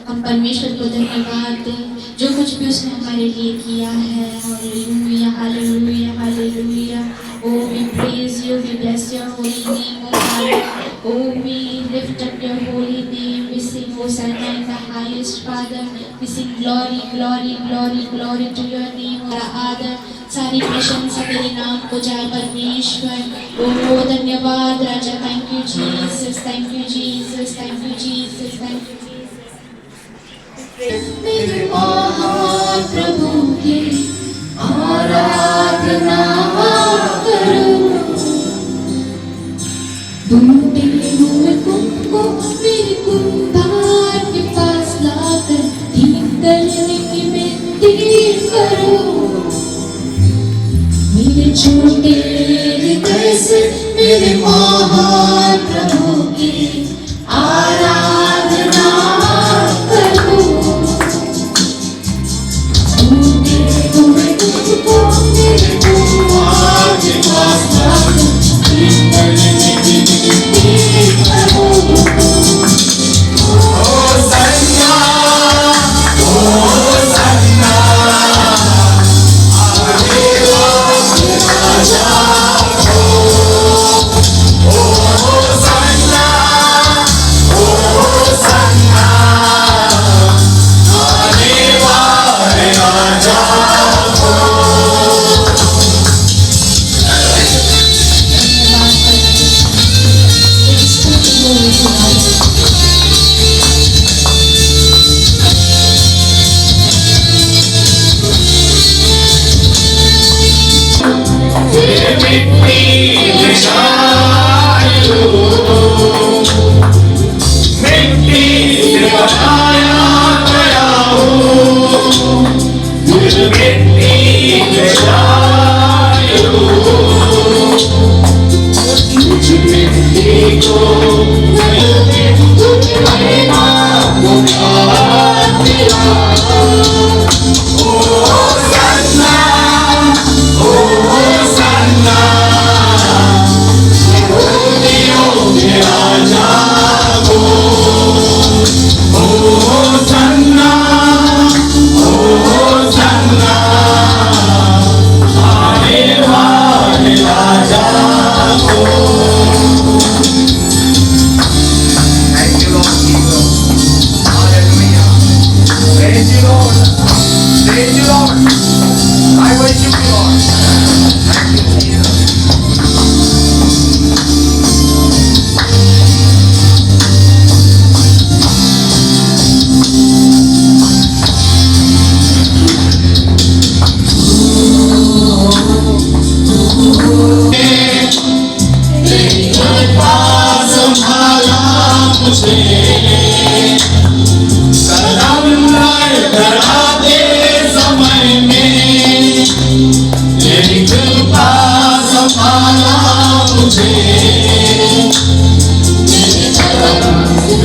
हम परमेश्वर को धन्यवाद दें जो कुछ भी उसने हमारे लिए किया है। Hallelujah hallelujah hallelujah. Oh, we praise you, we bless your holy name, O Father. Oh, we lift up your holy name. We sing Hosanna in the highest, Father. We sing glory, glory, glory, glory to your name, O Father. सारी प्रशंसा तेरे नाम को जाए परमेश्वर। ओ धन्यवाद राजा। Thank you Jesus, thank you Jesus, thank you Jesus, thank you Jesus. मेरे महाप्रभु की आराधना करो, ढूंढे हुए तुमको मेरे कुंभार के पास लाकर ठीक करने की विनती करो। मेरे छोटे हृदय से मेरे महान प्रभु की आराधना करो, ढूंढे हुए तुमको मेरे कुंभार के पास लाकर ठीक करने की विनती करो।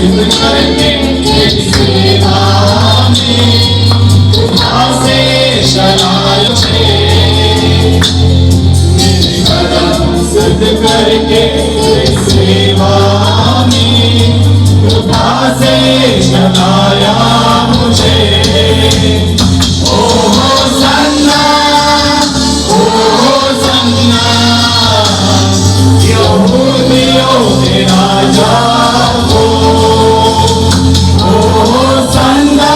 करके तेरी सेवा में तुझसे शराय मेरे कदम सिद्ध करके तेरी सेवा में तुझसे शराया मुझे ओ सन्ना यहूदियों के राजा हो सन्ना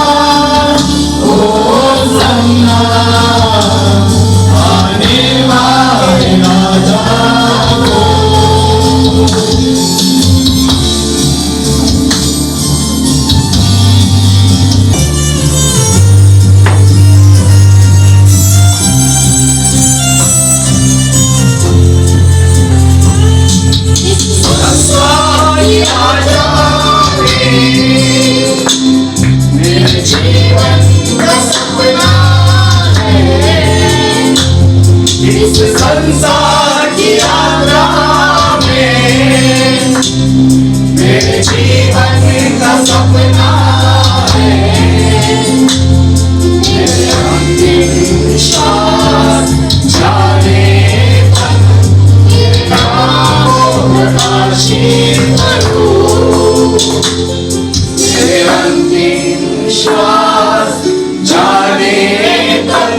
आने वाले राजा हो मेरे जीवन का सपना है इस संसार की यात्रा में मेरे जीवन का सपना है मेरे अंतिम श्वास जाने तक तेरे नाम को प्रकाशित करूं मेरे अंतिम श्वास जाने तक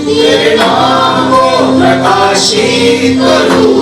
तेरे नाम को प्रकाशित करूं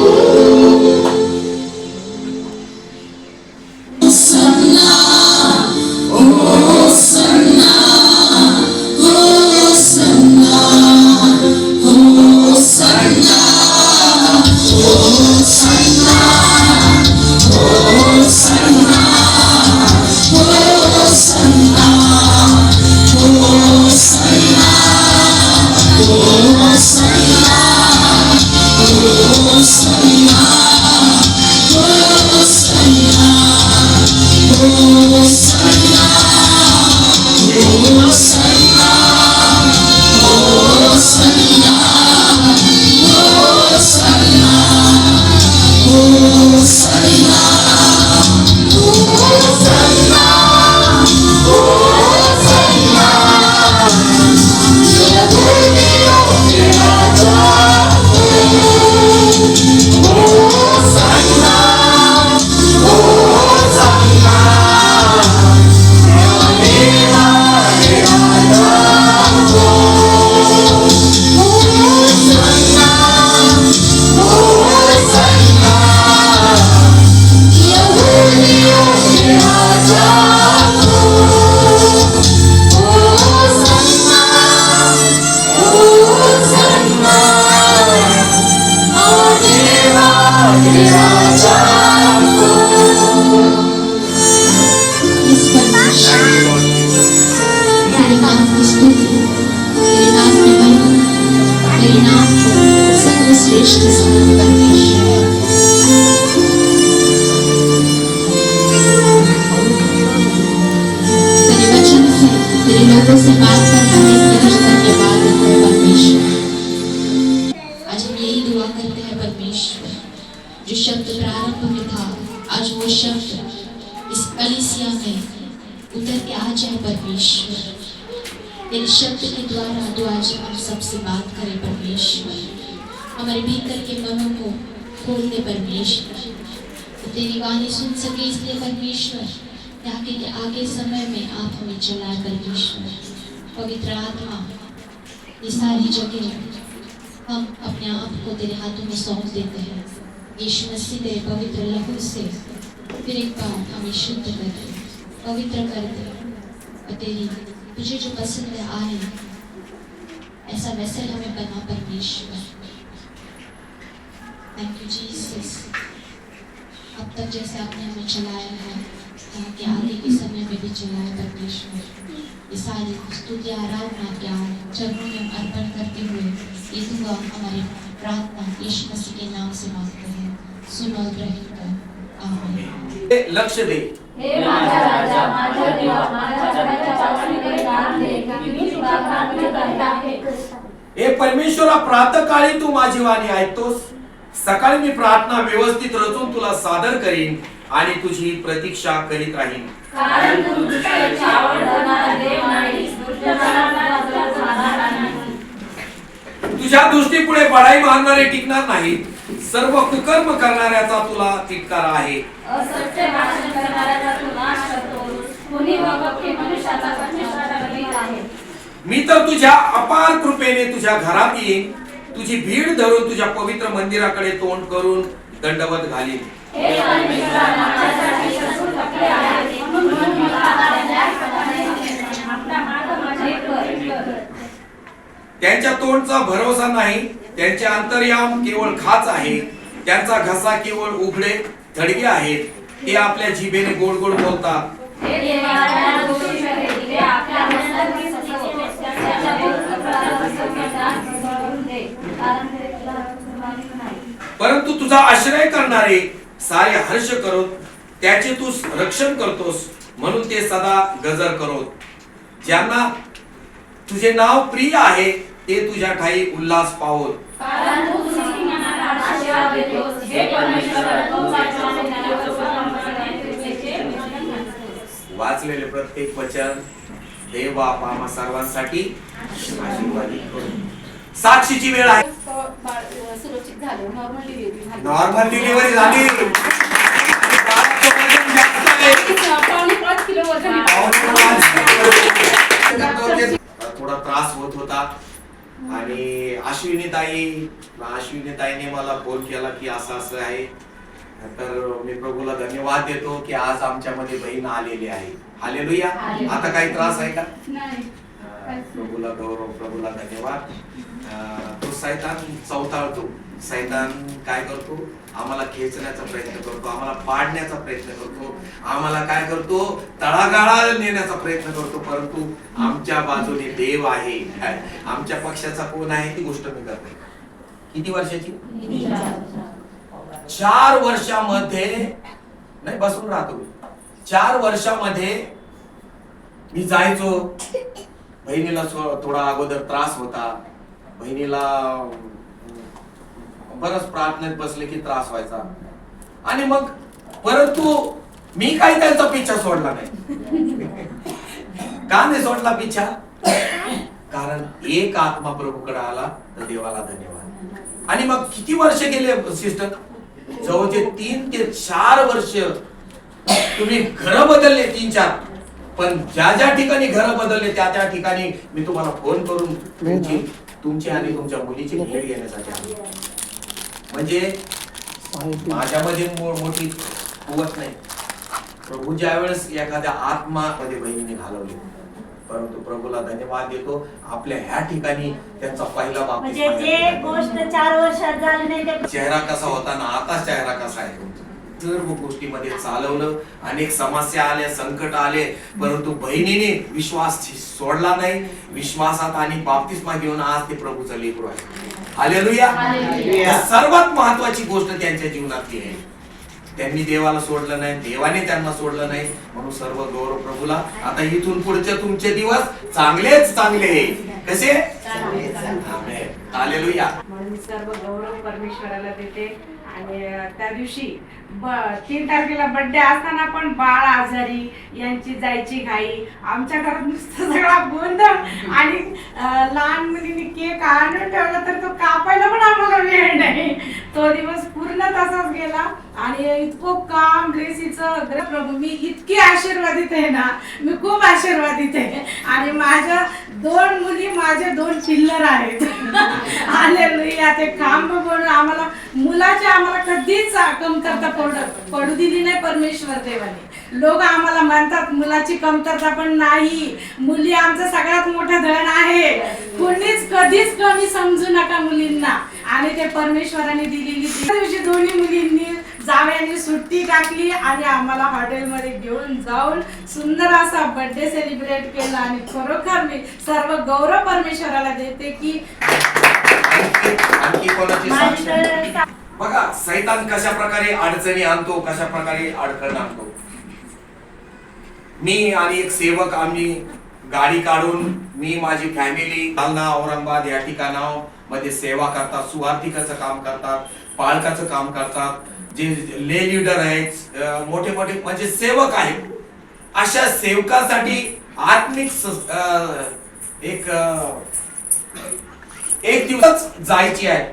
जो शब्द प्रारंभ में था, आज वो शब्द इस कलीसिया में उतर के आ जाए परमेश्वर। तेरे शब्द के द्वारा तो आज हम सबसे बात करें परमेश्वर, हमारे भीतर के मनों को खोल दे परमेश्वर, तो तेरी वाणी सुन सके इसलिए परमेश्वर, ताकि के आगे समय में आप हमें चलाए परमेश्वर। पवित्र आत्मा, ये सारी जगह हम अपने आप को तेरे हाथों में सौंप देते हैं। यीशु मसीह तेरे पवित्र लहू से फिर एक बार हमें शुद्ध कर दे, पवित्र कर दे, और तेरी तुझे जो पसंद आए ऐसा वैसल हमें बना परमेश्वर। Thank you Jesus. अब तक जैसे आपने हमें चलाया है, ताकि आगे के समय में भी चलाए परमेश्वर। ये सारी स्तुति आराधना क्या चरणों में अर्पण करते हुए ये दुआ हमारी प्रार्थना यीशु मसीह के नाम से मांगते हैं, सुनो और ग्रहण कर, आमीन। लक्ष दे, हे माझा राजा, माझा देवा, माझा जगाच्या चाचणीकडे ध्यान दे, की मी तुझा प्रार्थना करत आहे. हे परमेश्वरा, प्रातःकाळी तू माझी वाणी ऐकतोस. सकाळी मी प्रार्थना व्यवस्थित रचून तुला सादर करीन आणि तुझी प्रतीक्षा करीत राहीन. कारण तू दुष्ट इच्छावर धरणारा देव नाही, दुष्टपणाला जाणारा नाही. तुझ्या दृष्टीपुढे बडाई मारणारे टिकणार नाहीत. सर्व कुकर्म करणाऱ्याचा तुला तिटकारा आहे. असत्य भाषण करणाऱ्याचा तू नाश करतोस. कुणी व कपटी मनुष्याचा प्रतिष्ठा करीत आहे. मी तर तुझ्या अपार कृपेने तुझ्या घरात येईन. तुझी भीड धरून तुझ्या पवित्र मंदिराकडे तोंड करून दंडवत घालीन. हे परमेश्वरा, माझ्यासाठी शत्रू थकले आहेत, म्हणून मला आता न्यायप्रमाणे आपला मार्ग माझे कर. त्यांच्या तोंडचा भरोसा नाही. त्यांचे अंतर्याम केवळ खाच आहे. त्यांचा घसा केवळ उघडे थडगे आहेत. ते आपल्या जिभेने गोड गोड बोलतात. हे देवाला दोषी ठरले. ते आपल्या मनाला सतवतोस. त्याच्या विरुद्ध फसवण्यास करून दे. कारण ते तुला मालिक नाही. परंतु तुझा आश्रय करणारे सारे हर्ष करोत. त्याचे तू रक्षण करतोस, म्हणून ते सदा गजर करोत. ज्यांना तुझे नाव प्रिय आहे ते तुझ्या ठाई उल्हास पावोत. कारण तू दुःखीजनांना आशीर्वाद देतोस. हे परमेश्वरा, तू वाचवाने त्याला कृपेचे वचन म्हणतोस. वाचलेले प्रत्येक वचन देव बाप आम्हा सर्वांसाठी आशीर्वादी करो. साक्षीची वेळ आहे. सुरक्षित झालं, नॉर्मल डिलिव्हरी झाली. नॉर्मल डिलिव्हरी झाली. बाळाचं वजन जास्त आहे. 5 किलो वजन थोडा त्रास होत होता आणि अश्विनीताईने मला फोन केला की असं असं आहे. तर मी प्रभूला धन्यवाद देतो की आज आमच्यामध्ये बहीण आलेली आहे. हालेलुया. आता काही त्रास आहे का? नाही. प्रभूला गौरव, प्रभूला धन्यवाद. तो सैतान चौताळतो. सैतान काय करतो? आम्हाला खेचण्याचा प्रयत्न करतो, आम्हाला पाडण्याचा प्रयत्न करतो, आम्हाला काय करतो? तळागाळा नेण्याचा प्रयत्न करतो. परंतु आमच्या बाजूने देव आहे. आमच्या पक्षाचा कोण आहे ती गोष्ट मी करते. किती वर्षाची? 4 वर्षामध्ये नाही, बसून राहतो. 4 वर्षामध्ये मी जायचो. बहिणीला थोडा अगोदर त्रास होता. बहिणीला बरंच प्रार्थनेत बसले की त्रास व्हायचा. आणि मग परंतु मी काही त्यांचा पिच्छा सोडला नाही. का नाही सोडला पिच्छा? कारण एक आत्मा प्रभूकडे आला तर देवाला धन्यवाद. आणि मग किती वर्ष गेले सिस्टर? जवळचे 3 ते 4 वर्ष तुम्ही घर बदलले. 3-4. पण ज्या ठिकाणी घर बदलले त्या ठिकाणी मी तुम्हाला फोन करून तुमची आणि तुमच्या मुलीची भेट घेण्यासाठी आलो. म्हणजे माझ्यामध्ये मोठी कुवत नाही. प्रभू ज्या वेळेस एखाद्या आत्मामध्ये बहिणीने घालवले, परंतु प्रभूला धन्यवाद देतो. आपल्या ह्या ठिकाणी त्यांचा पहिला म्हणजे जे गोष्ट 4 वर्षात झाली नाही ते चेहरा कसा होता ना आता चेहरा कसा आहे. सर्व गोष्टीमध्ये चालवलं. अनेक समस्या आल्या, संकट आले, परंतु बहिणीने विश्वास सोडला नाही. विश्वासात आणि बाप्तिस्मा घेऊन आज ते प्रभूचं लेकरू आहे. हालेलुया. सर्वात महत्वाची गोष्ट त्यांच्या जीवनातली आहे. त्यांनी देवाला सोडलं नाही, देवाने त्यांना सोडलं नाही. म्हणून सर्व गौरव प्रभूला. आता इथून पुढचे तुमचे दिवस चांगलेच चांगले. कसे? आमेन. हालेलुया. म्हणून सर्व गौरव परमेश्वराला देते. आणि त्या दिवशी 3 तारखेला बर्थडे असताना पण बाळ आजारी, यांची जायची घाई. आमच्या घरात नुसतं सगळा गोंधळ. आणि लहान मुलीने केक आणून ठेवला तर तो कापायला पण आम्हाला वेळ नाही. तो दिवस पूर्ण तसाच गेला. आणि इतकं काम रेसीचं प्रभू, मी इतकी आशीर्वादित आहे ना, मी खूप आशीर्वादित आहे. आणि माझ्या 2 मुली, माझे 2 पिल्लर आहेत. हालेलुया. ते काम बघून आम्हाला मुलाची आम्हाला कधीच कमतरता पडू दिली नाही परमेश्वर देवाने. लोक आम्हाला म्हणतात मुलाची कमतरता, पण नाही. मुली आमचं सगळ्यात मोठं धन आहे. कोणीच कधीच कमी समजू नका मुलींना. आणि ते परमेश्वराने दिलेली. त्या दिवशी दोन्ही मुलींनी जावयाने सुट्टी टाकली आणि आम्हाला हॉटेलमध्ये घेऊन जाऊन सुंदर असा बर्थडे सेलिब्रेट केला. आणि खरोखर मी सर्व गौरव परमेश्वराला देते की आणखी कोणाची साक्ष? बघा सैतान कशा प्रकारे अडचणी आणतो, कशा प्रकारे अडचण आणतो. मी आणि एक सेवक आम्ही गाडी काढून मी माझी फॅमिली जालना औरंगाबाद या ठिकाणामध्ये सेवा करतात, सुवार्थिकाचं काम करतात, पालकाचं काम करतात. जे ले लीडर आहेत, मोठे मोठे म्हणजे सेवक आहेत, अशा सेवकासाठी आत्मिक एक दिवस जायची आहे.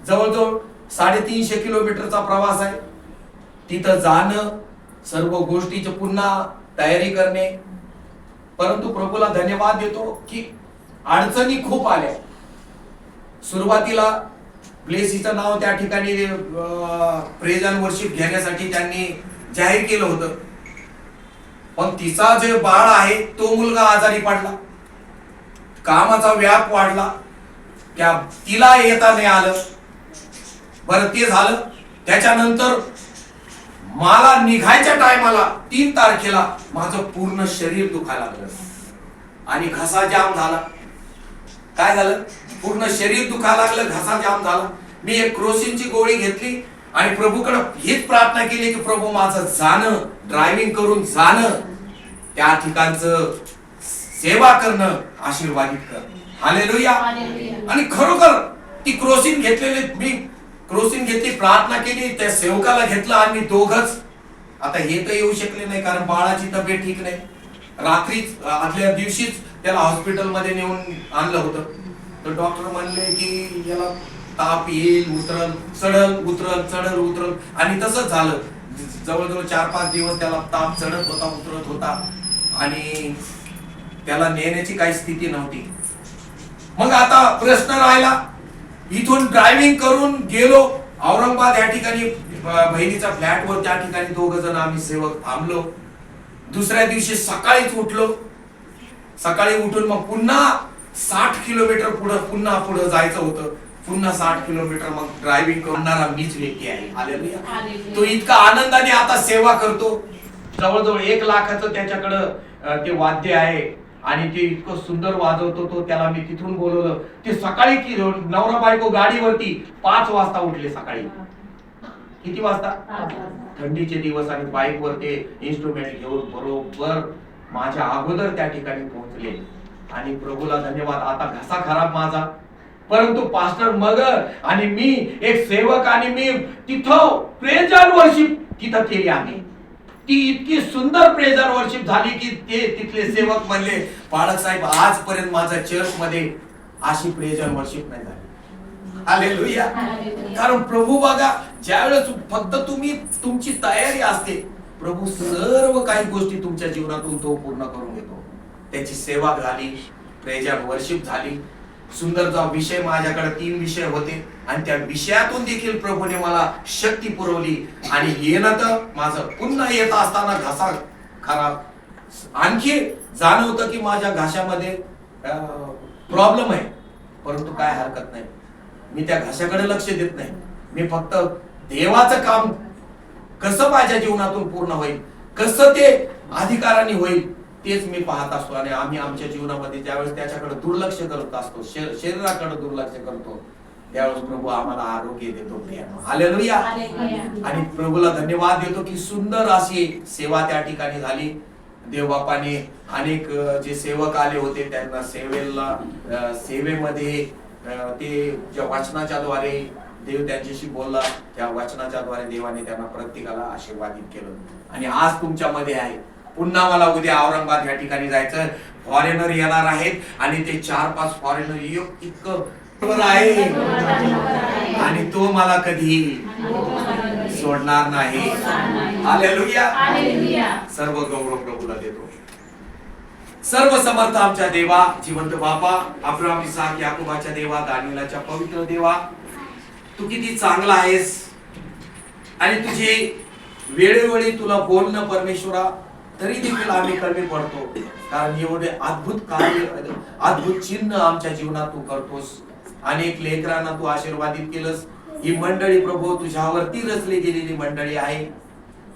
जवळजवळ 350 किलोमीटरचा प्रवास आहे. तिथं जाणं, सर्व गोष्टीची पुन्हा तयारी करणे. परंतु प्रभूला धन्यवाद देतो की अडचणी खूप आल्या. सुरुवातीला प्लेसीचं नाव त्या ठिकाणी प्रेज अँड वर्शिप घेण्यासाठी त्यांनी जाहीर केलं होतं. पण तिचा जे बाळ आहे तो मुलगा आजारी पडला, कामाचा व्याप वाढला, त्या तिला येता नाही आलं. बरं ते झालं. त्याच्यानंतर मला निघायच्या टायमाला 3 तारखेला माझं पूर्ण शरीर दुखायला लागलं आणि घसा जाम झाला. काय झालं? पूर्ण शरीर दुखायला लागलं, घसा जाम झाला. मी एक क्रोसिनची गोळी घेतली आणि प्रभूकडे हीच प्रार्थना केली की प्रभू माझं जाणं, ड्रायव्हिंग करून जाणं, त्या ठिकाणचं सेवा करणं आशीर्वादित कर. हालेलुया. आणि खरोखर ती क्रोसिन घेतलेली, मी क्रोसिन घेतली, प्रार्थना केली, त्या सेवकाला घेतलं आणि दोघच. आता हे तर येऊ शकले नाही कारण बाळाची तब्येत ठीक नाही. रात्रीच आदल्या दिवशीच त्याला हॉस्पिटलमध्ये नेऊन आणलं होतं. तर डॉक्टर म्हणले की याला ताप येईल, उतरल चढल, उतरल चढल उतरल, आणि तसंच झालं. जवळजवळ 4-5 दिवस त्याला ताप चढत होता, उतरत होता आणि त्याला नेण्याची काही स्थिती नव्हती. मग आता प्रश्न राहिला, इथून ड्रायव्हिंग करून गेलो औरंगाबाद या ठिकाणी बहिणीच्या फ्लॅटवर. त्या ठिकाणी 2 जण आम्ही सेवक थांबलो. दुसऱ्या दिवशी सकाळीच उठलो. सकाळी उठून मग पुन्हा 60 किलोमीटर पुढे जायचं होतं. पुन्हा 60 किलोमीटर मग ड्रायव्हिंग करणारा मीच व्यक्ती आहे. हालेलुया. तो इतका आनंदाने आता सेवा करतो. जवळजवळ 1 लाखाचं त्याच्याकडं ते वाद्य आहे आणि ते इतकं सुंदर वाजवतो तो. त्याला मी तिथून बोलवलं. ते सकाळी नवरा बायको गाडीवरती 5 वाजता उठले. सकाळी किती वाजता? थंडीचे दिवस आणि बाईकवर ते इन्स्ट्रुमेंट घेऊन बरोबर माझ्या अगोदर त्या ठिकाणी पोहोचले. आणि प्रभूला धन्यवाद. आता घसा खराब माझा, परंतु पास्टर मगर आणि मी एक सेवक आणि मी तिथं प्रेज अँड वर्शिप तिथं केली आम्ही. ती इतकी सुंदर प्रेज अँड वर्शिप झाली की ते तिथले सेवक म्हणले, बाळक साहेब आजपर्यंत माझ्या चर्च मध्ये अशी प्रेज अँड वर्शिप नाही झाली. हालेलुया. कारण प्रभू बघा, ज्यावेळेस फक्त तुमची तयारी असते, प्रभू सर्व काही गोष्टी तुमच्या जीवनातून तो पूर्ण करून घेतो. त्याची सेवा झाली, प्रेज अँड वर्शिप झाली. सुंदरचा विषय, माझ्याकडे 3 विषय होते आणि त्या विषयातून देखील प्रभूने मला शक्ती पुरवली. आणि येणं तर माझं पुन्हा येत असताना घसा खराब, आणखी जाणवतं की माझ्या घशामध्ये प्रॉब्लेम आहे. परंतु काय हरकत नाही, मी त्या घशाकडे लक्ष देत नाही. मी फक्त देवाचं काम कसं माझ्या जीवनातून पूर्ण होईल, कसं ते अधिकाराने होईल, तेच मी पाहत असतो. आणि आम्ही आमच्या जीवनामध्ये ज्यावेळेस त्याच्याकडे दुर्लक्ष करत असतो, शरीराकडे दुर्लक्ष करतो, त्यावेळेस प्रभू आम्हाला आरोग्य देतो. हालेलुया. आणि प्रभूला धन्यवाद देतो की सुंदर अशी सेवा त्या ठिकाणी झाली. देवबापाने अनेक जे सेवक आले होते त्यांना सेवेमध्ये ते ज्या वचनाच्या द्वारे देव त्यांच्याशी बोलला, त्या वचनाच्या द्वारे देवाने त्यांना प्रत्येकाला आशीर्वादित केलं. आणि आज तुमच्यामध्ये आहे. पुन्हा मला उद्या औरंगाबाद या ठिकाणी जायचं. फॉरेनर येणार आहेत आणि ते 4-5 फॉरेनर इतकं आहे आणि तो मला कधी सोडणार नाही. हालेलुया. सर्व गौरव प्रभूला देतो. सर्व समर्थ आमच्या देवा, जिवंत बापा, अब्राहम, इसाक, याकोबाच्या देवा, दानिएलाच्या पवित्र देवा, तू किती चांगला आहेस. आणि तुझे वेळोवेळी तुला बोलणं परमेश्वरा, तरी देखील आम्ही कमी पडतो. कारण एवढे अद्भुत कार्य, अद्भुत चिन्ह आमच्या जीवनात तू करतोस. अनेक लेकरांना तू आशीर्वादित केलंस. ही मंडळी प्रभू तुझ्यावरती रचली गेलेली मंडळी आहे.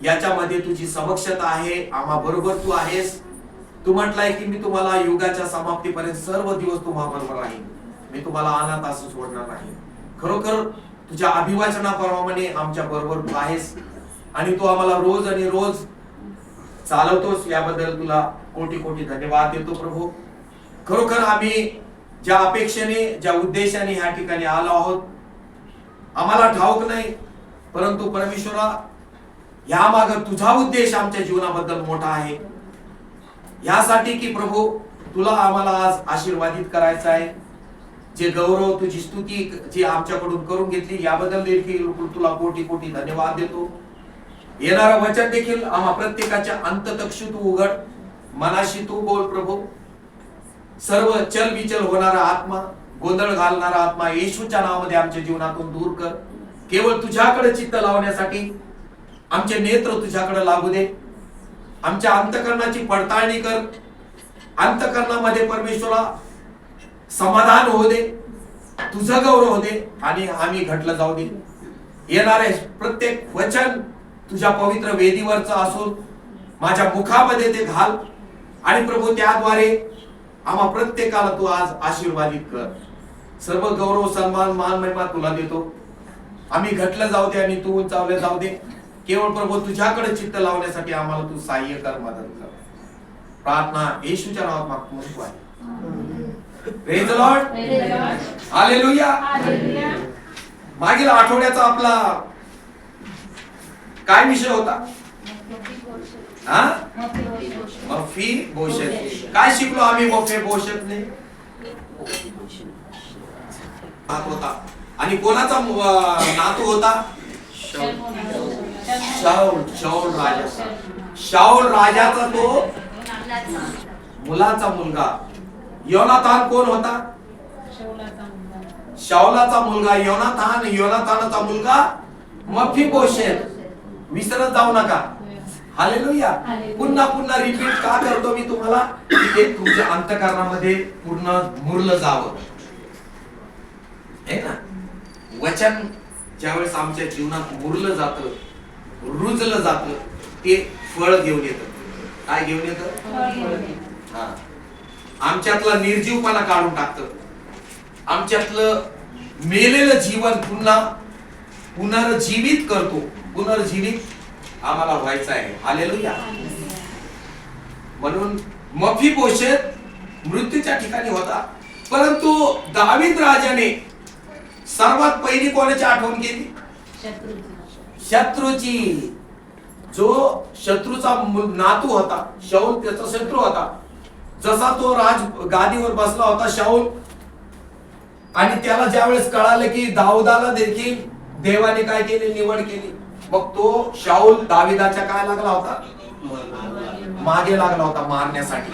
याच्यामध्ये तुझी समक्षता आहे, आम्हा बरोबर तू आहेस. तू म्हटलाय की मी तुम्हाला युगाच्या समाप्तीपर्यंत सर्व दिवस तुम्हा बरोबर राहील. मी तुम्हाला अनाथ असं सोडणार नाही. खरोखर तुझ्या अभिवाचनाप्रमाणे आमच्या बरोबर तू आहेस आणि तू आम्हाला रोज आणि रोज चालवतोस. याबद्दल तुला कोटी कोटी धन्यवाद देतो प्रभू. खरोखर आम्ही ज्या अपेक्षेने, ज्या उद्देशाने या ठिकाणी आलो आहोत, आम्हाला ठाऊक नाही परंतु परमेश्वरा, या माग तुझा उद्देश आमच्या जीवनाबद्दल मोठा आहे. यासाठी की प्रभू तुला आम्हाला आज आशीर्वादित करायचं आहे. जे गौरव, तुझी स्तुती जी आमच्याकडून करून घेतली याबद्दल देखील तुला कोटी कोटी धन्यवाद देतो. येणारं वचन देखील आम्हा प्रत्येकाच्या अंततक्षु तू उघड, मनाशी तू बोल प्रभू. सर्व चलबिचल होणारा आत्मा, गोंधळ घालणारा आत्मा येशूच्या नावामध्ये आमच्या जीवनातून दूर कर. केवळ तुझ्याकडे चित्त लावण्यासाठी आमचे नेत्र तुझ्याकडे लागू दे. आमच्या अंतकरणाची पडताळणी कर. अंतकरणामध्ये परमेश्वरा समाधान होऊ दे, तुझं गौरव हो दे आणि आम्ही घटलं जाऊ दे. येणारे प्रत्येक वचन तुझ्या पवित्र वेदीवरचं असून माझ्या मुखामध्ये ते घाल आणि प्रभू त्याद्वारे आम्हा प्रत्येकाला तू आज आशीर्वादित कर. सर्व गौरव, सन्मान, मान, महिमा तुला देतो. आम्ही घटलं जाऊ दे आणि तू उंचावले जाऊ दे. केवळ प्रभू तुझ्याकडे चित्त लावण्यासाठी आम्हाला तू सहाय्य कर, मदत कर. प्रार्थना येशूच्या नावात मागतो म्हणतो आहे. Praise the Lord. हालेलुया. मागील आठवड्याचा आपला काय विषय होता? मफी बोशत. काय शिकलो आम्ही मफी बोशतने? होता आणि कोणाचा नातू होता? शाऊल राजा. शाऊल राजाचा तो मुलाचा मुलगा. योनातान कोण होता? शाऊलाचा मुलगा योनातान. योनातानाचा मुलगा मफीबोशेत. विसरत जाऊ नका. हालेलुया. पुन्हा पुन्हा रिपीट का करतो मी तुम्हाला? ते तुमच्या अंतःकरणामध्ये पूर्ण मुरलं जावं, है ना. वचन ज्यावेळेस आमच्या जीवनात मुरलं जातं, रुजलं जातं, ते फळ घेऊन येतं. काय घेऊन येतं? हा, आमच्यातला निर्जीवपणा काढून टाकतं. आमच्यातलं मेलेलं जीवन पुन्हा पुनर्जीवित करतो. पुनर्जीवित आम्हाला व्हायचं आहे. हालेलुया. म्हणून मफीबोशेत मृत्यूच्या ठिकाणी होता, परंतु दावीद राजाने सर्वात पहिली कोणाची आठवण केली? शत्रूची. जो शत्रूचा नातू होता शाऊल, त्याचा शत्रू होता. जसा तो राज गादीवर बसला होता शाऊल, आणि त्याला ज्यावेळेस कळालं की दाऊदाला देखील देवाने काय केले? निवड केली. मग तो शाऊल दाविदाच्या काय लागला होता? मागे लागला होता मारण्यासाठी.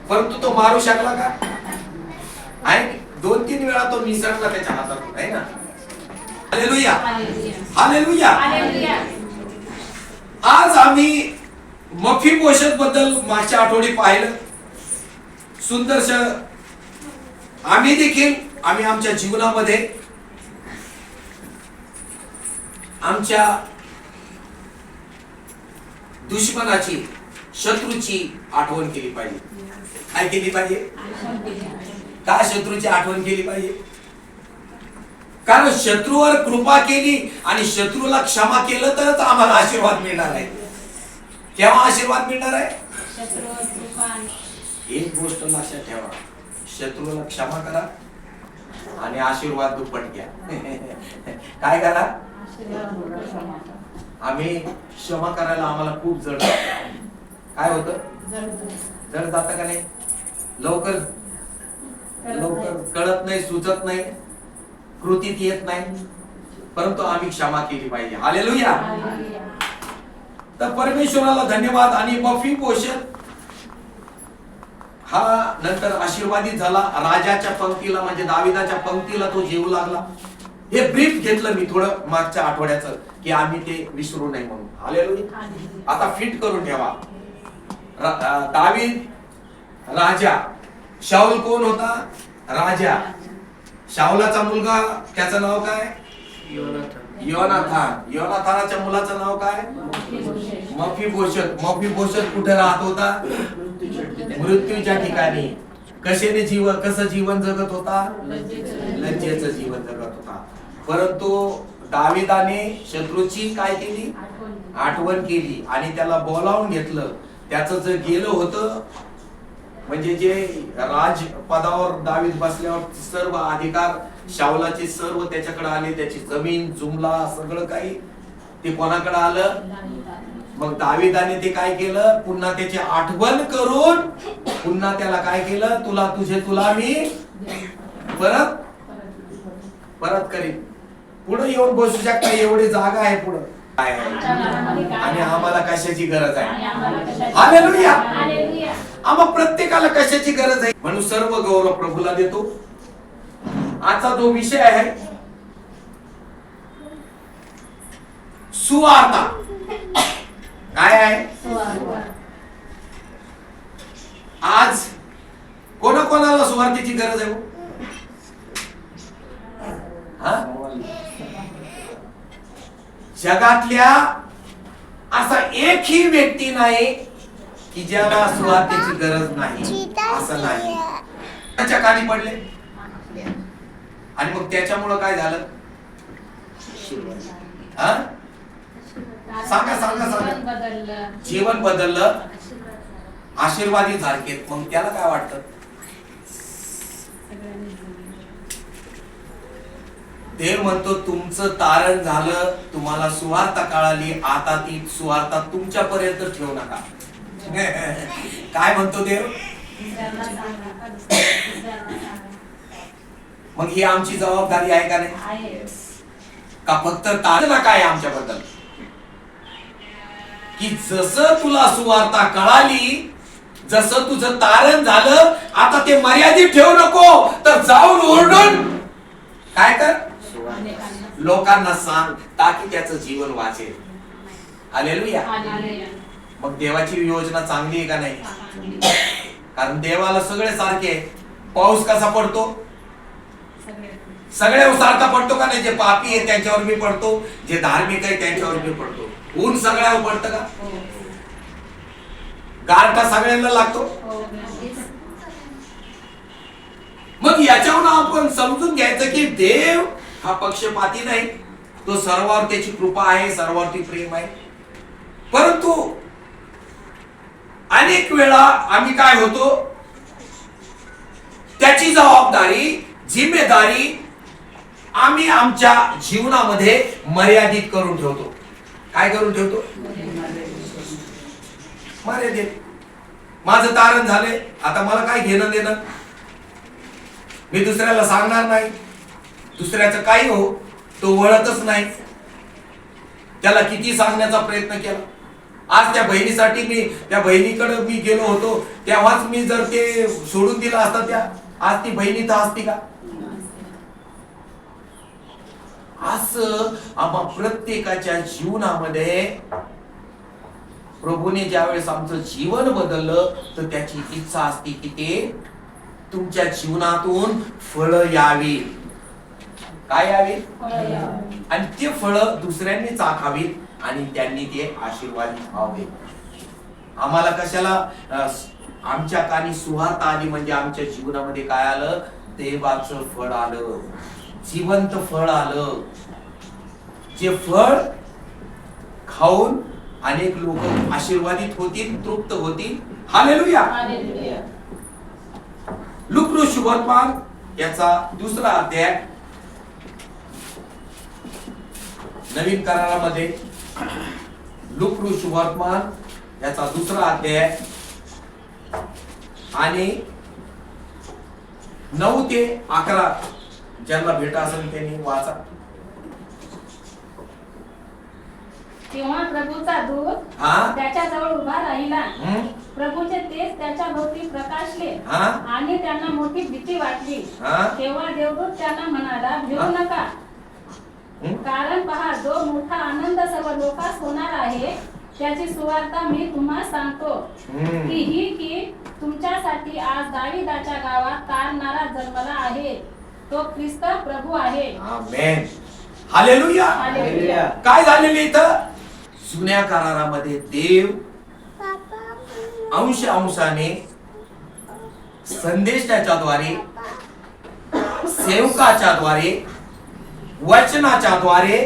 परंतु तो मारू शकला का? आहे 2-3 वेळा तो मिसळला त्याच्या हातातून, आहे ना. हालेलुया. हालेलुया. आज आम्ही मफीबोशेत बद्दल मागच्या आठवडी पाहिलं. सुंदरश आम्ही आमच्या जीवनामध्ये आमच्या दुश्मनाची, शत्रूची आठवण केली पाहिजे. काय केली पाहिजे? काय शत्रूची आठवण केली पाहिजे? कारण शत्रूवर कृपा केली आणि शत्रूला क्षमा केलं तरच आम्हाला आशीर्वाद मिळणार आहे. केव्हा आशीर्वाद मिळणार आहे? एक गोष्ट लक्षात ठेवा, शत्रूला क्षमा करा आणि आशीर्वाद दुप्पट घ्या. काय करा? आम्ही क्षमा करायला आम्हाला खूप जड जातं. काय होतं? जड जातं का नाही? लवकर कळत नाही, सुचत नाही, कृतीत येत नाही. परंतु आम्ही क्षमा केली पाहिजे. हालेलुया. तर परमेश्वराला धन्यवाद. आणि मफीबोशेत हा नंतर आशीर्वादित झाला. राजाच्या पंक्तीला म्हणजे दाविदाच्या पंक्तीला तो जेवू लागला. हे ब्रीफ घेतलं मी थोडं मागच्या आठवड्याचं, की आम्ही ते विसरू नये म्हणून. हालेलुया. आता फिट करून ठेवा. दावीद राजा, शाऊल कोण होता? राजा. शाऊलाचा मुलगा, त्याचं नाव काय? योनाथान. योनाथानाच्या मुलाचं नाव काय? मफीबोशेत. मफीबोशेत कुठे राहत होता? मृत्यूच्या ठिकाणी. कसं जीवन जगत होता? लज्जेचं जीवन जगत होता. परंतु दाविदाने शत्रूची काय केली? आठवण केली आणि त्याला बोलावून घेतलं. त्याचं जे गेलं होतं म्हणजे जे राजपदावर दावीद बसल्यावर सर्व अधिकार शाऊलाचे सर्व त्याच्याकडे आले, त्याची जमीन जुमला सगळं काही ते कोणाकडे आलं? मग दावीदाने ते काय केलं? पुन्हा त्याची आठवण करून पुन्हा त्याला काय केलं? तुला मी परत करीन. पुढे येऊन बसू शकता, एवढी जागा आहे पुढे. आणि आम्हाला कशाची गरज आहे? हालेलुया. आम्हा प्रत्येकाला कशाची गरज आहे? म्हणून सर्व गौरव प्रभूला देतो. आजचा जो विषय आहे सुवार्ता. काय आहे? आज कोणाकोणाला सुवार्तेची गरज आहे? जगातल्या असा एकही व्यक्ती नाही की ज्याला सुवार्तेची गरज नाही, असं नाही. त्याच्या कानी पडले आणि मग त्याच्यामुळं काय झालं? सांगा. जीवन बदललं, आशीर्वादी झाले. मग त्याला काय वाटतं? देव म्हणतो तुमचं तारण झालं, तुम्हाला सुवार्ता कळाली, आता ती सुवार्ता तुमच्यापर्यंत ठेवू नका. काय म्हणतो देव? मग ही आमची जबाबदारी आहे का नाही? का फक्त तारण काय आमच्याबद्दल? की जसं तुला सुवार्ता कळाली, जसं तुझं तारण झालं, आता ते मर्यादित ठेवू नको, तर जाऊन ओरडून काय कर? लोकांना सांग, ताकी त्याचं जीवन वाचेल. हालेलुया. मग देवाची योजना चांगली आहे का नाही? कारण देवाला सगळे सारखे. पाऊस कसा पडतो? सगळे सारखा पडतो का नाही? जे पापी आहे त्यांच्यावर मी पडतो, जे धार्मिक आहे त्यांच्यावर मी पडतो. ऊन सगळ्यावर पडतं का? गारठा सगळ्यांना लागतो. मग याच्यावरून आपण समजून घ्यायचं की देव हा पक्षपाती नाही, तो सर्वावर त्याची कृपा आहे, सर्वावरती प्रेम आहे. परंतु अनेक वेळा आम्ही काय होतो? त्याची जबाबदारी, जिम्मेदारी आम्ही आमच्या जीवनामध्ये मर्यादित करून ठेवतो. काय करून ठेवतो? मर्यादित. माझं तारण झाले, आता मला काय घेणं देणं? मी दुसऱ्याला सांगणार नाही. दुसऱ्याचं काही हो, तो वळतच नाही. त्याला किती सांगण्याचा प्रयत्न केला. आज त्या बहिणीसाठी त्या बहिणीकडे मी गेलो होतो, तेव्हाच मी जर ते सोडून दिलं असतं, आज ती बहिणी तर असती का? असं आम्हा प्रत्येकाच्या जीवनामध्ये प्रभूने ज्यावेळेस आमचं जीवन बदललं, तर त्याची इच्छा असते की ते तुमच्या जीवनातून फळ यावी. काय यावी? आणि ते फळ दुसऱ्यांनी चाखावीत आणि त्यांनी ते आशीर्वाद व्हावे. आम्हाला कशाला? आमच्या कानी सुवार्ता आली म्हणजे आमच्या जीवनामध्ये काय आलं? देवाचं फळ आलं, जिवंत फळ आलं. जे फळ खाऊन अनेक लोक आशीर्वादित होतील, तृप्त होतील. हालेलुया. लूका सुवर्तमान याचा 2रा अध्याय, नवीन करारामध्ये लूका सुवर्तमान याचा 2रा अध्याय आणि 9 ते 11 ज्यांना भेटा असेल त्यांनी वाचा. तेव्हा प्रभूचा दूत त्याच्या जवळ उभा राहिला. प्रभूचे तेज त्याच्या भोवती प्रकाशले आणि त्यांना मोठी भीती वाटली. तेव्हा देवदूत त्यांना म्हणाला, भिवू नका, कारण पहा, जो मोठा आनंद सर्व लोकांस होणार आहे त्याची सुवार्ता मी तुम्हाला सांगतो. की ही की तुमच्यासाठी आज दाविदाच्या गावात तारणारा जन्मला आहे, तो ख्रिस्त प्रभू आहे. आमेन. हालेलुया. हालेलुया. काय झालेले इथं? जुन्या करारामध्ये देव अंशाने संदेशाच्या द्वारे, सेवकाच्या द्वारे, वचनाच्या द्वारे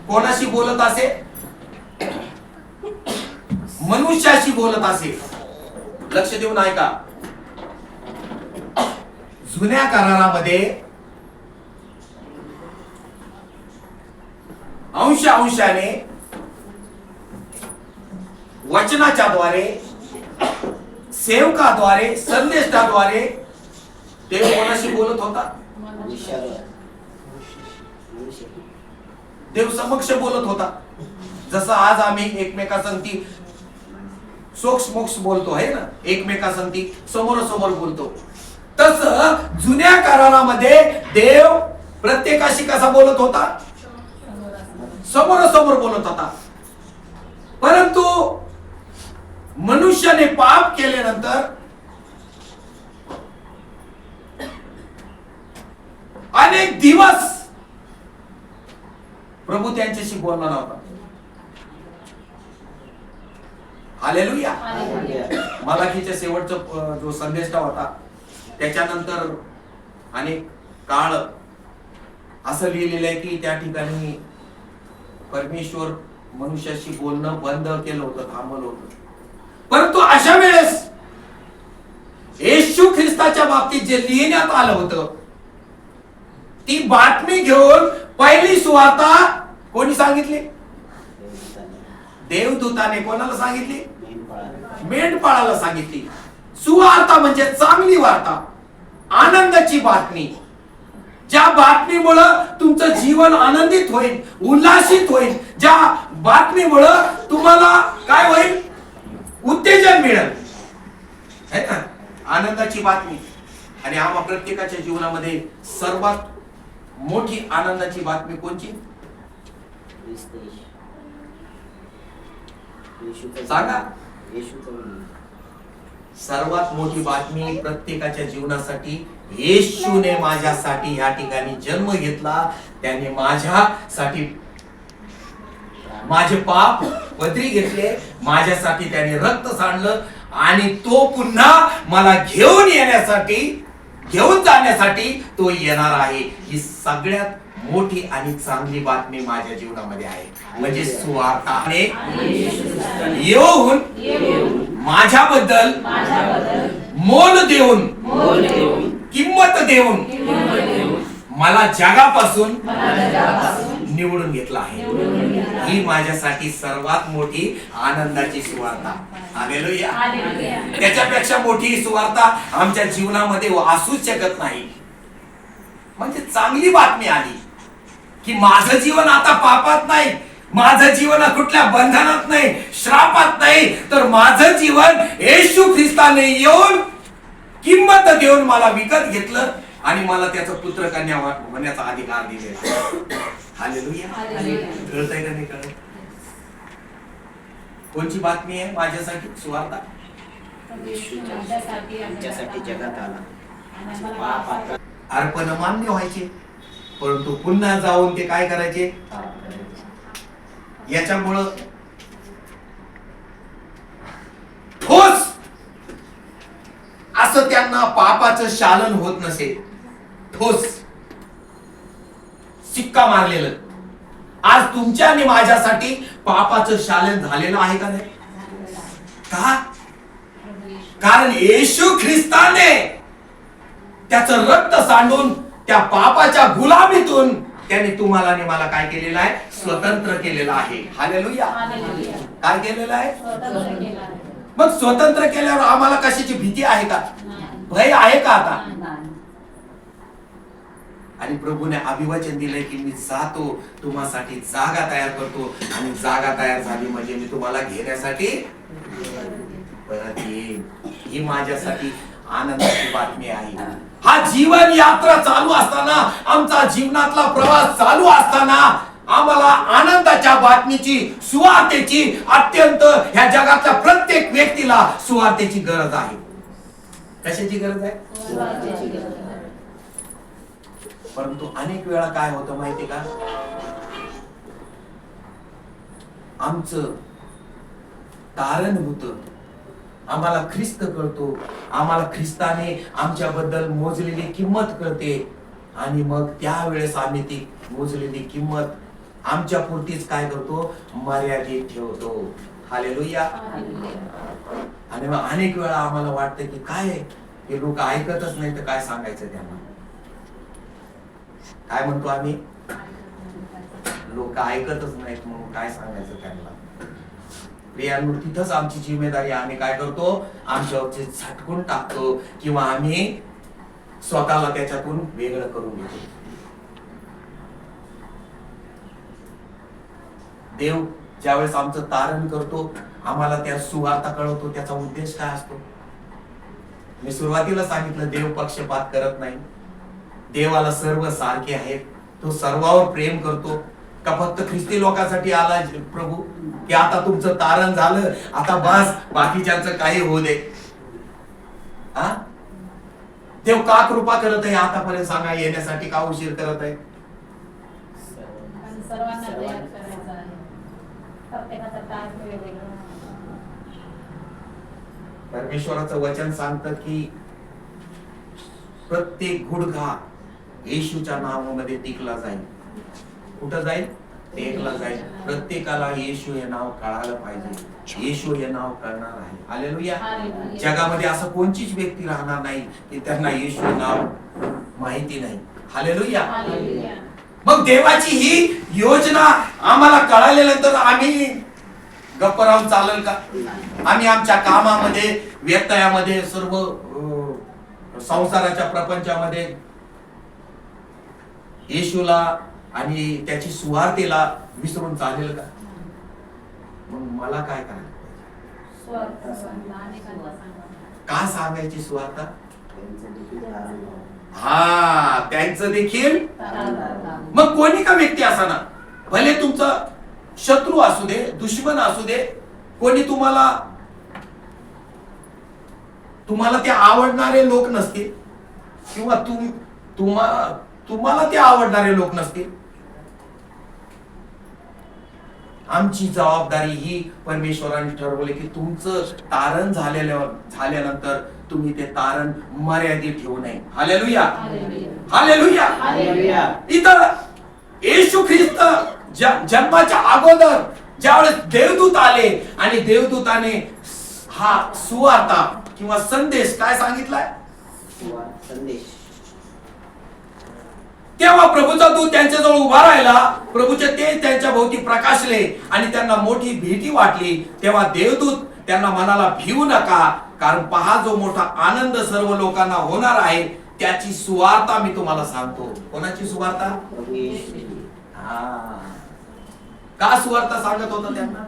कोणाशी बोलत असे? मनुष्याशी बोलत असे. लक्ष देऊन ऐका. जुन्या करारामध्ये अंशाने वचनाच्या द्वारे, सेवकाद्वारे, संदेशाद्वारे देव कोणाशी बोलत होता? देव समक्ष बोलत होता. जसं आज आम्ही एकमेकांसंगती सोक्ष मोक्ष बोलतो आहे ना, एकमेकांसंगती समोरासमोर बोलतो, तसं जुन्या करारामध्ये देव प्रत्येकाशी कसा बोलत होता? समोरासमोर बोलत होता. परंतु मनुष्याने पाप केल्यानंतर अनेक दिवस प्रभू त्यांच्याशी बोलला नव्हता. हालेलुया. मलाकीच्या शेवटचा जो संदेश होता त्याच्यानंतर अनेक काळ असं लिहिलेलं आहे की त्या ठिकाणी परमेश्वर मनुष्याशी बोलणं बंद केलं होतं, थांबवलं होतं. परंतु अशा वेळेस येशू ख्रिस्ताच्या बाबतीत जे लिहिण्यात आलं होतं ती बातमी घेऊन पहिली सुवार्ता कोणी सांगितली? देवदूताने. कोणाला सांगितली? मेंढपाळाला सांगितली. सुवार्ता म्हणजे चांगली वार्ता, आनंदाची बातमी, ज्या बातमीमुळं तुमचं जीवन आनंदित होईल, उल्हासित होईल, ज्या बातमीमुळं तुम्हाला काय होईल? उत्तेजन मिळेल, है ना? आनंदाची बातमी. आणि आम्हा प्रत्येकाच्या जीवनामध्ये सर्वात मोठी आनंदाची बातमी कोणची? सांगा. सर्वात मोठी बातमी प्रत्येकाच्या जीवनासाठी, येशूने माझ्यासाठी या ठिकाणी जन्म घेतला, त्याने माझ्यासाठी माझे पाप पदरी घेतले, माझ्यासाठी त्याने रक्त सांडलं आणि तो पुन्हा मला घेऊन जाण्यासाठी तो येणार आहे. ही सगळ्यात मोठी आणि चांगली बातमी माझ्या जीवनामध्ये आहे. म्हणजे सुवार्ताने येऊन माझ्याबद्दल मोल देऊन, किंमत देऊन मला जगापासून निवडून घेतला आहे. ही माझ्यासाठी सर्वात मोठी आनंदाची सुवार्ता. हालेलुया. त्याच्यापेक्षा मोठी सुवार्ता आमच्या जीवनामध्ये असूच शकत नाही. म्हणजे चांगली बातमी आली की माझं जीवन आता पापात नाही, माझं जीवन कुठल्या बंधनात नाही, श्रापात नाही, तर माझं जीवन येशू ख्रिस्ताने येऊन किंमत देऊन मला विकत घेतलं आणि मला त्याचा पुत्र कन्या होण्याचा अधिकार दिलेला. हालेलुया. कळतंय का नाही कळत? कोणची बातमी आहे माझ्यासाठी? सुवार्ता. तुमच्यासाठी जगात आला. अर्पण मान्य व्हायचे, परंतु पुन्हा जाऊन ते काय करायचे? याच्यामुळं ठोस असं त्यांना पापाचं शालन होत नसे. ठोस शिक्का मारलेलं. आज तुमच्या आणि माझ्यासाठी पापाचं शालन झालेलं आहे का नाही? का? कारण येशू ख्रिस्ताने त्याचं रक्त सांडून त्या पापाच्या गुलामीतून त्याने तुम्हाला आणि मला काय केलेलं आहे? स्वतंत्र केलेलं आहे. हालेलुया. काय केलेलं आहे? मग स्वतंत्र केल्यावर आम्हाला कशाची भीती आहे का? भय आहे का आता? आणि प्रभूने अभिवचन दिलंय की मी जातो, तुम्हासाठी जागा तयार करतो, आणि जागा तयार झाली म्हणजे मी तुम्हाला घेण्यासाठी परत येईन. ही माझ्यासाठी आनंदाची बातमी आहे. हा जीवन यात्रा चालू असताना, आमचा जीवनातला प्रवास चालू असताना आम्हाला आनंदाच्या बातमीची, सुवार्तेची अत्यंत ह्या जगातल्या प्रत्येक व्यक्तीला सुवार्तेची गरज आहे. कशाची गरज आहे? सुवार्तेची गरज आहे. परंतु अनेक वेळा काय होतं माहिती का? आमचं तारण होतं, आम्हाला ख्रिस्त कळतो, आम्हाला ख्रिस्ताने आमच्याबद्दल मोजलेली किंमत कळते, आणि मग त्यावेळेस आम्ही ती मोजलेली किंमत आमच्या पुरतीच काय करतो? मर्यादित ठेवतो. हालेलुया. आणि मग अनेक वेळा आम्हाला वाटतं की काय हे लोक ऐकतच नाही तर काय सांगायचं त्यांना. काय म्हणतो आम्ही, लोक ऐकतच नाहीत म्हणून काय सांगायचं त्यांना. प्रियांनो, तिथंच आमची जिम्मेदारी. आम्ही काय करतो, आमच्यावरचे झटकून टाकतो किंवा आम्ही स्वतःला त्याच्यातून वेगळं करून घेतो. देव ज्यावेळेस आमचं तारण करतो, आम्हाला त्या सुवार्ता कळवतो, त्याचा उद्देश काय असतो. मी सुरुवातीला सांगितलं, देव पक्षपात करत नाही. देवाला सर्व सारखे आहेत. तो सर्वावर प्रेम करतो. का फक्त ख्रिस्ती लोकांसाठी आला प्रभू की आता तुमचं तारण झालं, आता बस, बाकीच्यांचं काही होऊ दे. हा, देव का कृपा करत आहे आतापर्यंत सांगा, येण्यासाठी का उशीर करत आहे. सर्वांना तयार करायचं आहे. प्रत्येकाचा टार्गेट वेगवेगळा. परमेश्वराचं वचन सांगतं की प्रत्येक गुडघा येशूच्या नावामध्ये टिकला जाईल. कुठं जाईल, टेकला जाईल. प्रत्येकाला येशू हे नाव कळायला पाहिजे. येशू हे नाव कळणार आहे. हालेलुया. जगामध्ये असं कोणतीच व्यक्ती राहणार नाही की त्यांना येशू हे नाव माहिती नाही. हालेलुया. मग देवाची ही योजना आम्हाला कळाल्यानंतर आम्ही गप्प राहून चालेल का. आम्ही आमच्या कामामध्ये, व्यत्ययामध्ये, सर्व संसाराच्या प्रपंचामध्ये येशूला आणि त्याची सुवार्तेला विसरून चालेल का. मग मला काय करायचं, का सांगायची सुवार्ता. हा, त्यांचं देखील. मग कोणी का व्यक्ती असा ना, भले तुमचा शत्रू असू दे, दुश्मन असू दे, कोणी तुम्हाला ते आवडणारे लोक नसतील किंवा तुम्हाला ते आवडणारे लोक नसतील. आमची जबाबदारी ही परमेश्वराने ठरवले की तुमचं तारण झाल्यानंतर तुम्ही ते तारण मर्यादित ठेवू नये. हालेलुया. हालेलुया. इतर येशू ख्रिस्त जन्माच्या अगोदर ज्यावेळेस देवदूत आले आणि देवदूताने हा सुवार्ता किंवा संदेश काय सांगितलाय, संदेश, तेव्हा प्रभूचा दूत त्यांच्याजवळ उभा राहिला. प्रभूचे तेज त्यांच्या भोवती प्रकाशले आणि त्यांना मोठी भीती वाटली. तेव्हा देवदूत त्यांना म्हणाला, भिवू नका, कारण पहा जो मोठा आनंद सर्व लोकांना होणार आहे त्याची सुवार्ता मी तुम्हाला सांगतो. कोणाची सुवार्ता. का सुवार्ता सांगत होता त्यांना.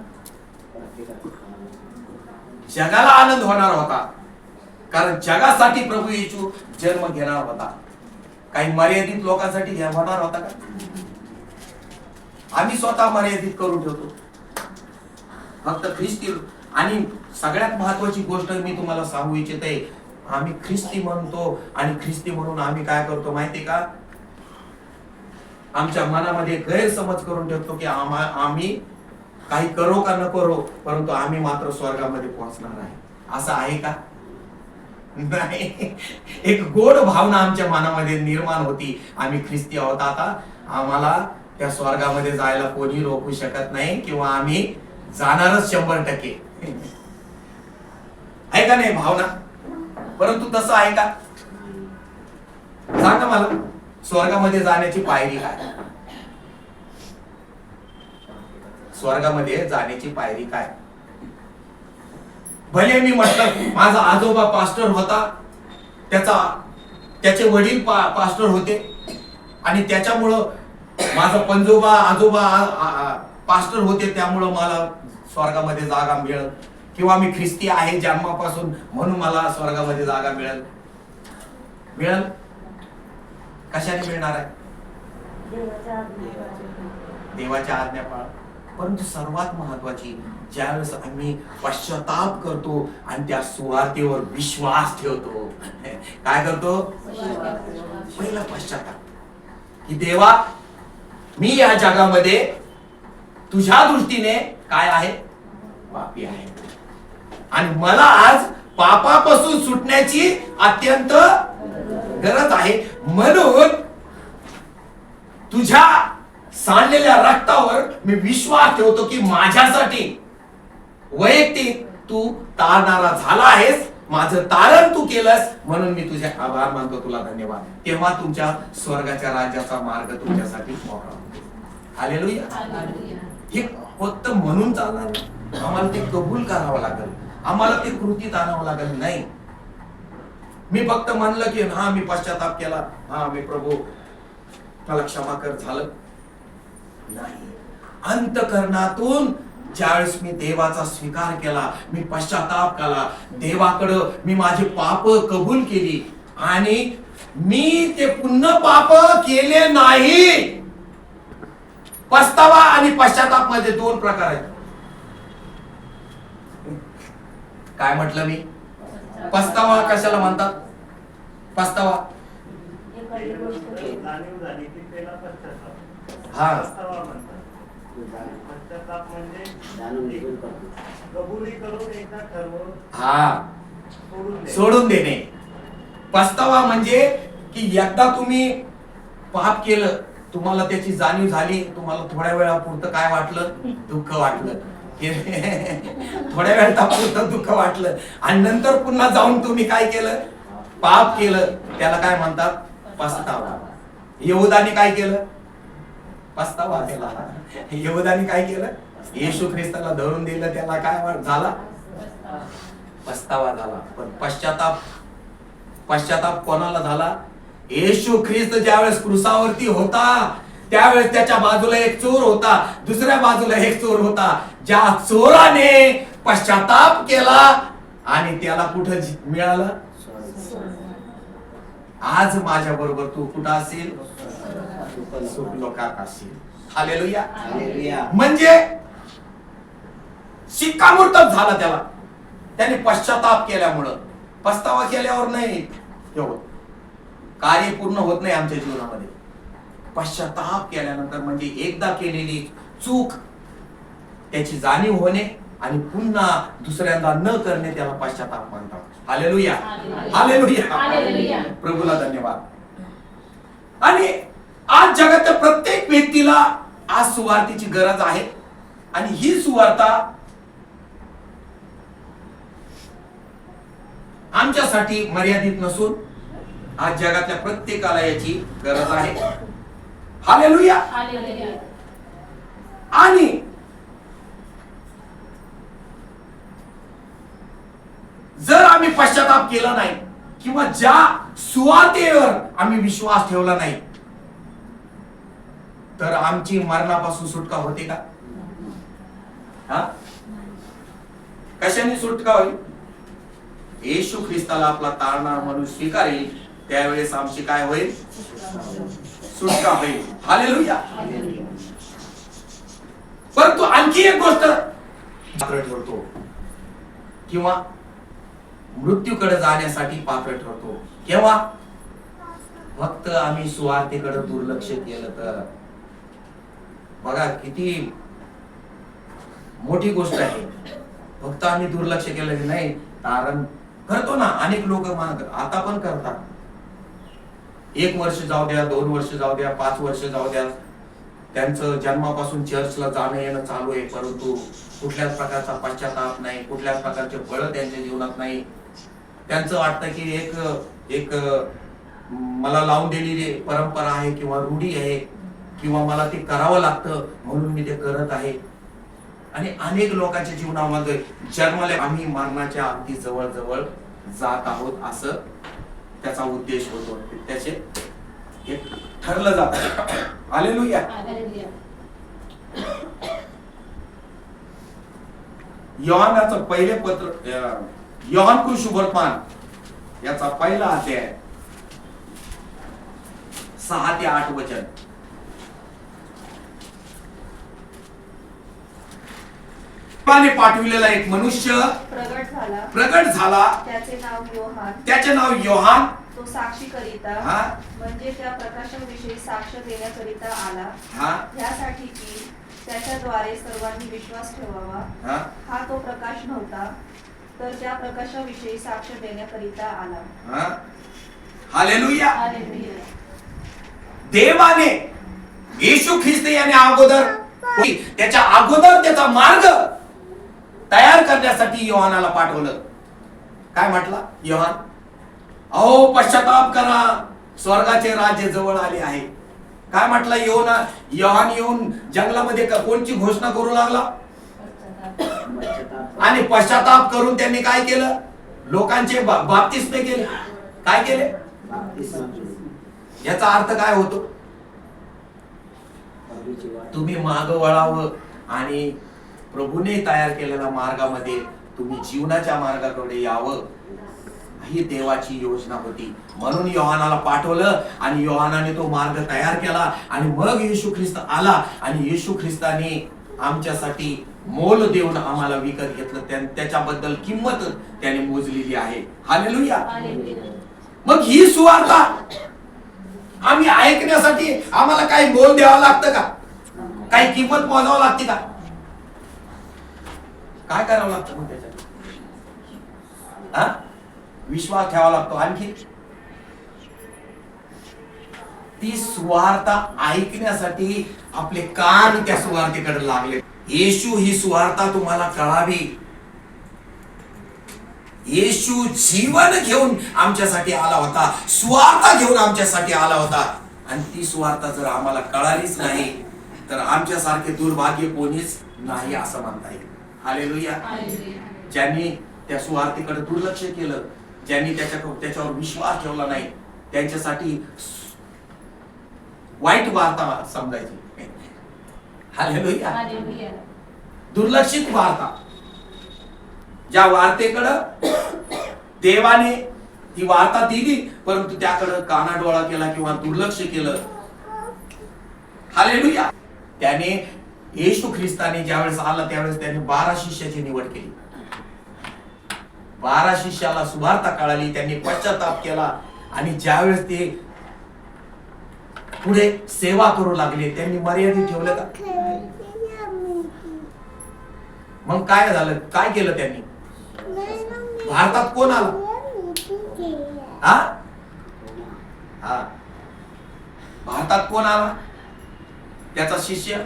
जगाला आनंद होणार होता, कारण जगासाठी प्रभू येशू जन्म घेणार होता. काही मर्यादित लोकांसाठी होणार होता का. आम्ही स्वतः मर्यादित करून ठेवतो फक्त ख्रिस्ती. आणि सगळ्यात महत्वाची गोष्ट मी तुम्हाला सांगू इच्छिते, आम्ही ख्रिस्ती म्हणतो आणि ख्रिस्ती म्हणून आम्ही काय करतो माहिती का, आमच्या मनामध्ये गैरसमज करून ठेवतो की आम्ही काही करो का न करो, परंतु आम्ही मात्र स्वर्गामध्ये पोहोचणार आहे. असं आहे का. नाही. एक गोड भावना आमच्या मनामध्ये निर्माण होती, आम्ही ख्रिस्ती आहोत, आता आम्हाला त्या स्वर्गामध्ये जायला कोणी रोखू शकत नाही किंवा आम्ही जाणारच 100%. आहे का नाही भावना. परंतु तसं आहे का. सांगा मला, स्वर्गामध्ये जाण्याची पायरी काय. स्वर्गामध्ये जाण्याची पायरी काय. भले मी म्हटलं माझा आजोबा पास्टर होता, त्याचे वडील पास्टर होते आणि त्याच्यामुळं माझा आजोबा पास्टर होते, त्यामुळं मला स्वर्गामध्ये जागा मिळेल, किंवा मी ख्रिस्ती आहे जन्मापासून म्हणून मला स्वर्गामध्ये जागा मिळेल. कशाने मिळणार आहे. देवाच्या आज्ञा पाळ. परंतु सर्वात महत्वाची, ज्यावेळेस आम्ही पश्चाताप करतो आणि त्या सुवार्तेवर विश्वास ठेवतो. काय करतो. पहिला पश्चाताप की देवा, मी या जगामध्ये तुझ्या दृष्टीने काय आहे, पापी आहे, आणि मला आज पापापासून सुटण्याची अत्यंत गरज आहे. म्हणून तुझ्या सांडलेल्या रक्तावर मी विश्वास ठेवतो की माझ्यासाठी वैयक्तिक तू तारणारा झाला आहेस, माझं तारण तू केलंस, म्हणून मी तुझे आभार मानतो, तुला धन्यवाद. तेव्हा तुमच्या स्वर्गाच्या राज्याचा मार्ग तुमच्यासाठी मोकळा होतो. हालेलुया. हे फक्त म्हणून चालणार नाही, आम्हाला ते कबूल करावं लागेल, आम्हाला ते कृतीत आणावं लागेल. नाही मी फक्त म्हणलं की हा मी पश्चाताप केला, हा मी प्रभू मला क्षमा कर, झालं नाही. अंतःकरणातून ज्यावेळेस मी देवाचा स्वीकार केला, मी पश्चाताप केला, देवाकडं मी माझे पाप कबूल केली आणि मी ते पुन्हा पाप केले नाही. पस्तावा आणि पश्चाताप मध्ये दोन प्रकार आहेत. काय म्हटलं मी? पस्तावा कशाला म्हणतात? पस्तावा हा हा सोडून देणे. पस्तावा म्हणजे की एकदा तुम्ही पाप केलं, तुम्हाला त्याची जाणीव झाली, तुम्हाला थोड्या वेळापुरतं काय वाटलं? दुःख वाटलं. थोड्या वेळापुरतं दुःख वाटलं आणि नंतर पुन्हा जाऊन तुम्ही काय केलं? पाप केलं. त्याला काय म्हणतात? पस्तावा. यहूदानी काय केलं? पस्तावा केला. यहूदानी काय केलं? येशू ख्रिस्ताला धरून दिलं, त्याला काय झाला? पस्तावा झाला. पण पश्चाताप कोणाला झाला? येशू ख्रिस्त ज्यावेळेस क्रूसावरती होता त्यावेळेस त्याच्या बाजूला एक चोर होता, दुसऱ्या बाजूला एक चोर होता. ज्या चोराने पश्चाताप केला आणि त्याला कुठं मिळालं? आज माझ्या बरोबर तू कुठं असेल? सुखलोकात असेल. हालेलुया. हालेलुया. म्हणजे शिक्कामोर्तब झाला त्याला, त्याने पश्चाताप केल्यामुळं. पस्तावा केल्यावर नाही एवढं कार्य पूर्ण होत नाही आमच्या जीवनामध्ये. पश्चाताप केल्यानंतर म्हणजे एकदा केलेली चूक त्याची जाणीव होणे आणि पुन्हा दुसऱ्यांदा न करणे, त्याला पश्चाताप म्हणतात. हालेलुया. हालेलुया. प्रभूला धन्यवाद. आणि आज जगातल्या प्रत्येक व्यक्तीला आज सुवार्तेची गरज आहे आणि ही सुवार्ता आमच्यासाठी मर्यादित नसून आज जगातल्या प्रत्येकाला याची गरज आहे. हालेलुया. आणि जर आम्ही पश्चाताप केला नाही किंवा ज्या सुवार्तेवर आम्ही विश्वास ठेवला नाही तर आमची मरणापासून सुटका होते का? हा? कशाने सुटका होईल? येशू ख्रिस्ताला आपला तारणारा म्हणून स्वीकारेल त्यावेळेस आमची काय होईल? सुटका होईल. हालेलुया. परंतु आणखी एक गोष्ट पात्र ठरतो किंवा मृत्यूकडे जाण्यासाठी पात्र ठरतो केव्हा? फक्त आम्ही सुवार्तेकडे दुर्लक्ष केलं तर. बघा किती मोठी गोष्ट आहे. फक्त आम्ही दुर्लक्ष केलं की नाही, कारण करतो ना अनेक लोक आता पण करतात. 1 वर्ष जाऊ द्या, 2 वर्ष जाऊ द्या, 5 वर्ष जाऊ द्या, त्यांचं जन्मापासून चर्चला जाणं येणं चालू आहे, परंतु कुठल्याच प्रकारचा पश्चाताप नाही, कुठल्याच प्रकारचे फळ त्यांच्या जीवनात नाही. त्यांचं वाटतं की एक मला लावून दिलेली परंपरा आहे किंवा रूढी आहे किंवा मला ते करावं लागतं म्हणून मी ते करत आहे. आणि अनेक लोकांच्या जीवनामध्ये जन्माला आम्ही मरणाच्या अगदी जवळ जवळ जात आहोत असं त्याचा उद्देश होतो. त्याचे एक ठरलं जात. हालेलुया. योहानाचं पहिले पत्र, योहान शुभवर्तमान याचा पहिला अध्याय 6 ते 8 वचन. पाठविलेला एक मनुष्य प्रगट झाला. त्याचे नाव योहान. तो साक्षी करिता म्हणजे त्या प्रकाशाविषयी साक्ष देण्याकरिता आला, यासाठी की त्याच्याद्वारे सर्वांनी विश्वास ठेवावा. हा तो प्रकाश नव्हता, तर त्या प्रकाशाविषयी साक्ष देण्याकरिता आला. हालेलुया. देवाने येशू ख्रिस्त याने अगोदर त्याच्या अगोदर त्याचा मार्ग तयार करण्यासाठी योहानाला पाठवलं. काय म्हटलं योहान? अहो पश्चाताप करा, स्वर्गाचे राज्य जवळ आले आहे. काय म्हटलं योहान येऊन जंगलामध्ये कोणची घोषणा करू लागला? आणि पश्चाताप करून त्यांनी काय केलं? लोकांचे बाप्तिस्मे केले. काय केले? याचा अर्थ काय होतो? तुम्ही माग वळावं आणि प्रभूने तयार केलेल्या मार्गामध्ये तुम्ही जीवनाच्या मार्गाकडे यावं, ही देवाची योजना होती. म्हणून योहानाला पाठवलं आणि योहानाने तो मार्ग तयार केला. आणि मग येशू ख्रिस्त आला आणि येशू ख्रिस्ताने आमच्यासाठी मोल देऊन आम्हाला विकत घेतलं. त्याच्याबद्दल किंमत त्याने मोजलेली आहे. हालेलुया. मग ही सुवार्ता आम्ही ऐकण्यासाठी आम्हाला काही मोल द्यावं लागतं का? काही किंमत मोजावं लागते का? काय करावं लागतं मग त्याच्यात? विश्वास ठेवावा लागतो. आणखी ती सुवार्ता ऐकण्यासाठी आपले कान त्या सुवार्तेकडे लागले. येशू ही सुवार्ता तुम्हाला कळावी. येशू जीवन घेऊन आमच्यासाठी आला होता, सुवार्ता घेऊन आमच्यासाठी आला होता. आणि ती सुवार्ता जर आम्हाला कळालीच नाही तर आमच्यासारखे दुर्भाग्य कोणीच नाही असं म्हणता येईल. हालेलुया. ज्यांनी त्या सुवार्तेकडे दुर्लक्ष केलं, ज्यांनी त्याच्यावर विश्वास ठेवला नाही, त्यांच्यासाठी वाईट वार्ता समजायची. हालेलुया. दुर्लक्षित वार्ता. ज्या वार्तेकडं देवाने ती वार्ता दिली परंतु त्याकडे कानाडोळा केला किंवा दुर्लक्ष केलं. हालेलुया. त्याने येशू ख्रिस्ताने ज्यावेळेस आला त्यावेळेस त्याने 12 शिष्याची निवड केली. 12 शिष्याला सुवार्ता कळाली, त्यांनी पश्चाताप केला आणि ज्यावेळेस ते पुढे सेवा करू लागले त्यांनी मर्यादित ठेवलं का? मग काय झालं? काय केलं त्यांनी? भारतात कोण आला? भारतात कोण आला? त्याचा शिष्य.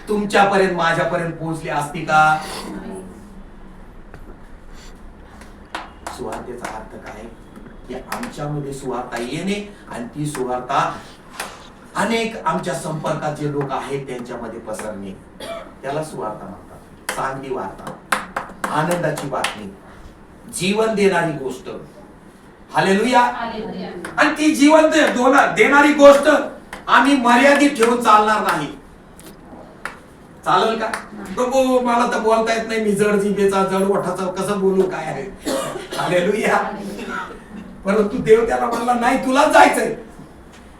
तुमच्यापर्यंत माझ्यापर्यंत पोहोचले असती का? सुवार्तेचा अर्थ काय? की आमच्यामध्ये सुवार्ता येणे आणि ती सुवार्ता अनेक आमच्या संपर्कात जे लोक आहेत त्यांच्यामध्ये पसरणे, त्याला सुवार्ता म्हणतात. चांगली वार्ता, आनंदाची बातमी, जीवन देणारी गोष्ट. हालेलुया. आणि ती जीवन देणारी गोष्ट आम्ही मर्यादित ठेवून चालणार नाही. चालेल का? प्रभू मला तर बोलता येत नाही, मी जड जिभेचा जड ओठाचा कसं बोलू काय आहे? हालेलुया. परंतु देव त्याला म्हणला नाही, तुलाच जायचंय.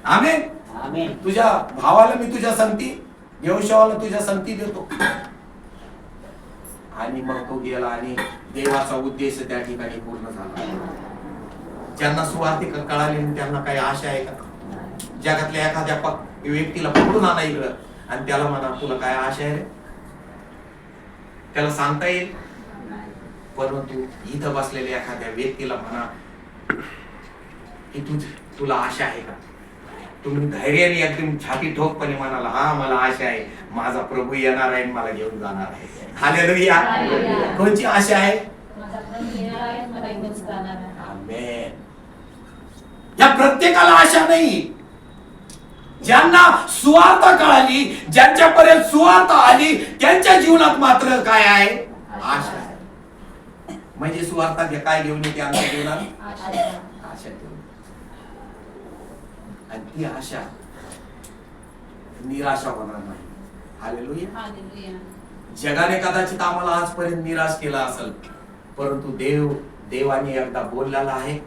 आमेन. तुझ्या भावाला मी तुझ्या संगती, यहोशूआला तुझ्या संगती देतो. आणि मग तो गेला आणि देवाचा उद्देश त्या ठिकाणी पूर्ण झाला. ज्यांना सुवार्ता कळाली त्यांना काही आशा आहे का? जगातल्या एखाद्या व्यक्तीला पकडून आणा इकडं आणि त्याला म्हणा तुला काय आशा आहे रे? त्याला सांगता येईल. परंतु इथं बसलेल्या एखाद्या व्यक्तीला म्हणा की तुला आशा आहे का? तुम्ही धैर्याने एकदम छाती ठोकपणे म्हणाला हा मला आशा आहे, माझा प्रभू येणार आहे, मला घेऊन जाणार आहे. हालेलुया. कोणची आशा आहे? आमेन. या प्रत्येकाला आशा नाही. ज्यांना सुवार्ता कळाली, ज्यांच्यापर्यंत सुवार्ता आली, त्यांच्या जीवनात मात्र काय आहे? आशा आहे. म्हणजे सुवार्ता काय घेऊन येते आमच्या जीवनात? आशा घेऊन. आणि ती आशा निराशा होणार नाही. हालेलुया. जगाने कदाचित आम्हाला आजपर्यंत निराश केला असेल, परंतु देवाने एकदा बोललेला आहे,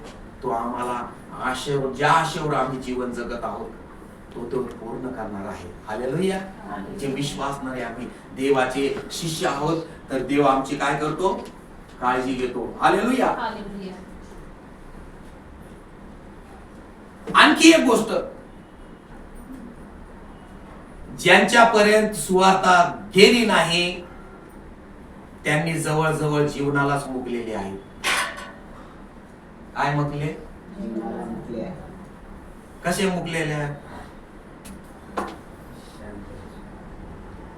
तो आम्हाला आशेवर, ज्या आशेवर आम्ही जीवन जगत आहोत तो पूर्ण करणार आहे. हालेलुया. जे विश्वासणारे आम्ही देवाचे शिष्य आहोत तर देव आमची काय करतो? काळजी घेतो. हालेलुया. आणखी एक गोष्ट, ज्यांच्यापर्यंत सुवार्ता गेली नाही त्यांनी जवळजवळ जीवनालाच मुकलेले आहे. काय मुकले? कसे मुकलेले आहे?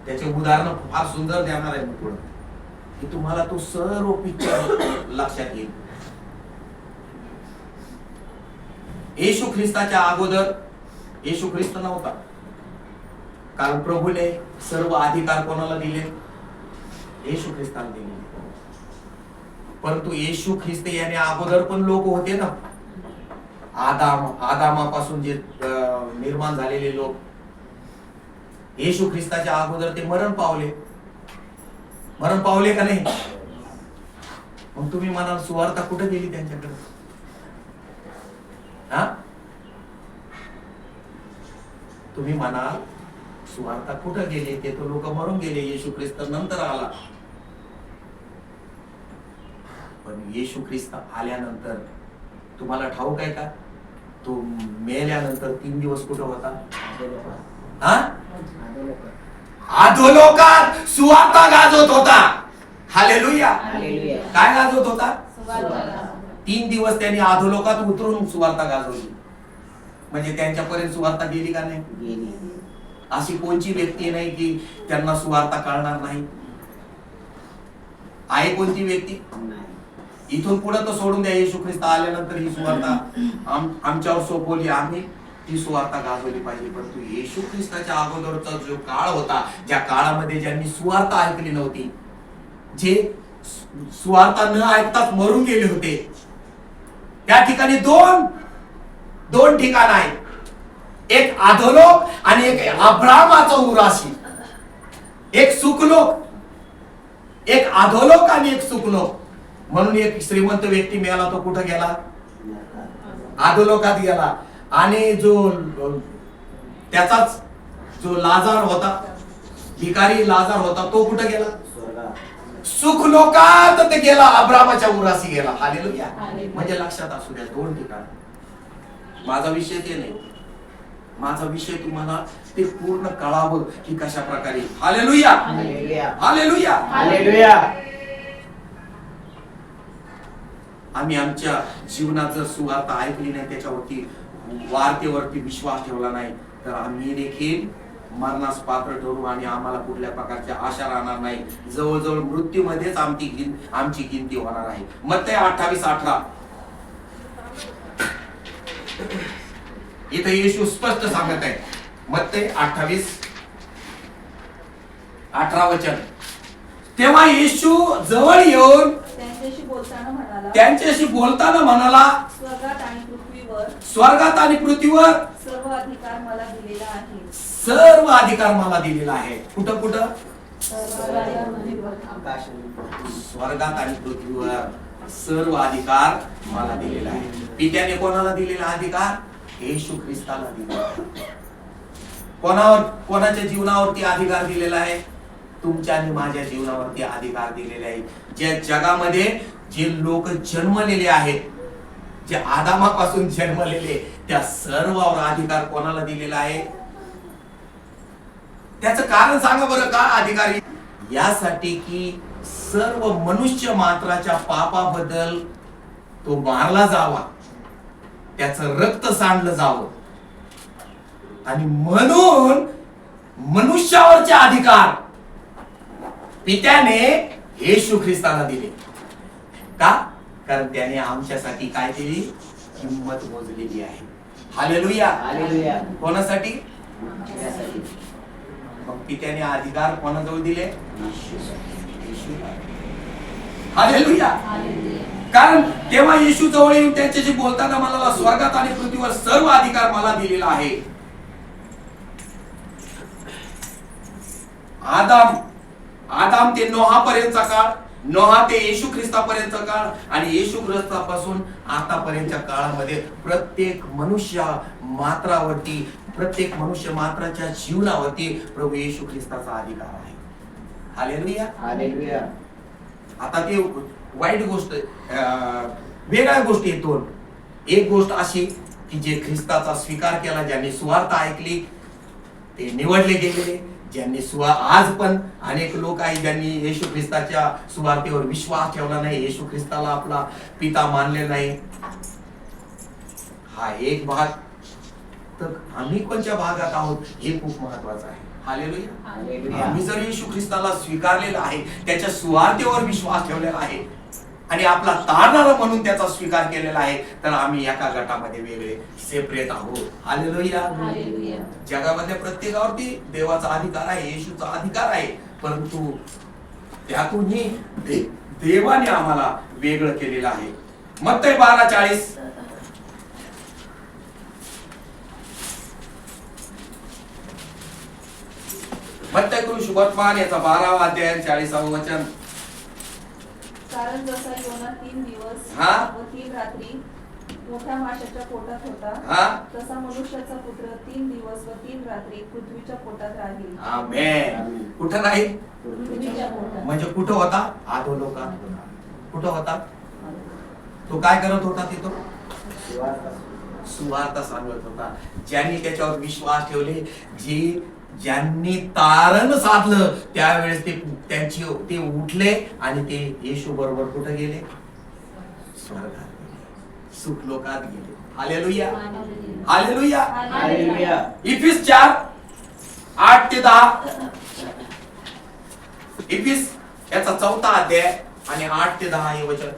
त्याचे उदाहरण फार सुंदर देणार आहे मी पुढे. की तुम्हाला तो सर्व पिक्चर लक्षात येईल. येशू ख्रिस्ताच्या अगोदर येशू ख्रिस्त नव्हता, कारण प्रभूने सर्व अधिकार कोणाला दिले? येशू ख्रिस्ताला दिले. परंतु येशू ख्रिस्त याने अगोदर पण लोक होते ना, आदामापासून जे निर्माण झालेले लोक, येशू ख्रिस्ताच्या अगोदर ते मरण पावले का नाही? मग तुम्ही म्हणाल सुवार्ता कुठे गेली त्यांच्याकडे? हा, तुम्ही म्हणाल सुवार्ता कुठं गेले? ते तो लोक मरून गेले, येशू ख्रिस्त नंतर आला. पण येशू ख्रिस्त आल्यानंतर तुम्हाला ठाऊक आहे का, तो मेल्यानंतर 3 दिवस कुठं होता? हा, अधोलोकात सुवार्ता गाजवत होता. हालेलुया. काय गाजवत होता? 3 दिवस त्यांनी अधोलोकात उतरून सुवार्ता गाजवली. म्हणजे त्यांच्यापर्यंत सुवार्ता गेली का नाही? गेली. अशी कोणची व्यक्ती नाही की त्यांना सुवार्ता कळणार नाही. आहे कोणती व्यक्ती? इथून पुढे तर सोडून द्या, येशू ख्रिस्त आल्यानंतर ही सुवार्ता आमच्यावर सोपवली, आम्ही ती सुवार्ता गाजवली पाहिजे. परंतु येशू ख्रिस्ताच्या अगोदरचा जो काळ होता, ज्या काळामध्ये ज्यांनी सुवार्ता ऐकली नव्हती, जे सुवार्ता न ऐकताच मरून गेले होते, त्या ठिकाणी दोन ठिकाण आहेत. एक अधोलोक आणि एक अब्रामाचा उराशी. एक सुखलोक, एक अधोलोक आणि एक सुखलोक. म्हणून एक श्रीमंत व्यक्ती मिळाला, तो कुठं गेला? अधोलोकात गेला. आणि जो त्याचाच जो लाजार होता, भिकारी लाजार होता, तो कुठं गेला? सुखलोकात ते गेला, अब्रामाच्या उराशी गेला. हालेलुया. म्हणजे लक्षात असू द्या, 2 ठिकाण. माझा विषय ते नाही, माझा विषय तुम्हाला ते पूर्ण कळावं की कशा प्रकारे. Hallelujah, hallelujah, hallelujah. आम्ही आमच्या जीवनात जर सुवार्ता ऐकली नाही, त्याच्यावरती वार्तेवरती विश्वास ठेवला नाही, तर आम्ही देखील मरणास पात्र ठरू आणि आम्हाला कुठल्या प्रकारच्या आशा राहणार नाही. जवळजवळ मृत्यूमध्येच आमची गिनती होणार आहे. मत्ते 28:18 इथे येशू स्पष्ट सांगत आहे. मत्ते 28:18 वचन. तेव्हा येशू जवळ येऊन त्यांच्याशी बोलताना म्हणाला, स्वर्गात आणि पृथ्वीवर सर्व अधिकार मला दिलेला आहे. सर्व अधिकार मला दिलेला आहे. कुठं कुठं? स्वर्गात आणि पृथ्वीवर सर्व अधिकार मला दिलेला आहे. पित्याने कोणाला दिलेला अधिकार? येशू ख्रिस्ताला दिलेला. कोणाच्या जीवनावरती अधिकार दिलेला आहे? तुमच्या आणि माझ्या जीवनावरती अधिकार दिलेले आहे. ज्या जगामध्ये जे लोक जन्मलेले आहेत, जे आदामापासून जन्मलेले, त्या सर्वांवर अधिकार कोणाला दिलेला आहे? त्याचं कारण सांगा बरं, का अधिकारी? यासाठी की सर्व मनुष्य मात्राच्या पापाबद्दल तो मारला जावा, त्याचं रक्त सांडलं जावं, आणि म्हणून मनुष्यावरचे अधिकार पित्याने येशू ख्रिस्ताला दिले. का? कारण त्याने आमच्यासाठी काय केली? किंमत मोजलेली आहे. Hallelujah, hallelujah. कोणासाठी? मग पित्याने अधिकार कोणाजवळ दिले? हालेलुया. कारण तेव्हा येशू जवळ येऊन त्यांच्याशी बोलताना म्हणाला, स्वर्गात आणि पृथ्वीवर सर्व अधिकार मला दिलेला आहे. आदाम ते नोहापर्यंतचा काळ, नोहा ते येशू ख्रिस्तापर्यंतचा काळ, आणि येशू ख्रिस्तापासून आतापर्यंतच्या काळामध्ये प्रत्येक मनुष्य मात्रावरती, प्रत्येक मनुष्य मात्राच्या जीवनावरती प्रभू येशू ख्रिस्ताचा अधिकार आहे. Hallelujah, hallelujah. आता ते वाईट गोष्ट, वेगळ्या गोष्टी आहेत 2. एक गोष्ट अशी की जे ख्रिस्ताचा स्वीकार केला, ज्यांनी सुवार्ता ऐकली, ते निवडले गेलेले. ज्यांनी आज पण अनेक लोक आहेत ज्यांनी येशू ख्रिस्ताच्या सुवार्तेवर विश्वास ठेवला नाही, येशू ख्रिस्ताला आपला पिता मानले नाही. हा एक भाग. तर आम्ही कोणत्या भागात आहोत हे खूप महत्वाचं आहे. हालेलुया. आम्ही जर येशू ख्रिस्ताला स्वीकारलेला आहे, त्याच्या सुवार्तेवर विश्वास ठेवलेला आहे आणि आपला तारणारा म्हणून त्याचा स्वीकार केलेला आहे, तर आम्ही एका गटामध्ये वेगळे सेपरेट आहोत. हालेलुया. जगामध्ये प्रत्येकावरती देवाचा अधिकार आहे, येशूचा अधिकार आहे, परंतु त्यातूनही देवाने आम्हाला वेगळं केलेलं आहे. मत्ती 12:40. मत्ती शुभवर्तमान याचा 12वा अध्याय 40वे वचन. कारण जसा योना 3 दिवस हा? व 3 रात्री मोठ्या माशाच्या पोटात होता, हा? तसा मनुष्याचा पुत्र 3 दिवस व 3 रात्री पृथ्वीच्या पोटात राहील. आमेन. कुठं राहील? पृथ्वीच्या पोटात. म्हणजे कुठं होता? अधोलोकात. कुठं होता? तो काय करत होता तिथं? सुवार्ता सांगत होता. ज्यांनी त्याच्यावर विश्वास ठेवले, ज्यांनी तारण साधलं, त्यावेळेस ते उठले आणि ते येशू बरोबर कुठे गेले? स्वर्गात गेले, सुख लोकात गेले. हालेलुया. हालेलुया. हालेलुया. इफिस 4:8 ते 10. इफिस याचा 4था अध्याय आणि 8 ते 10 हे वचन.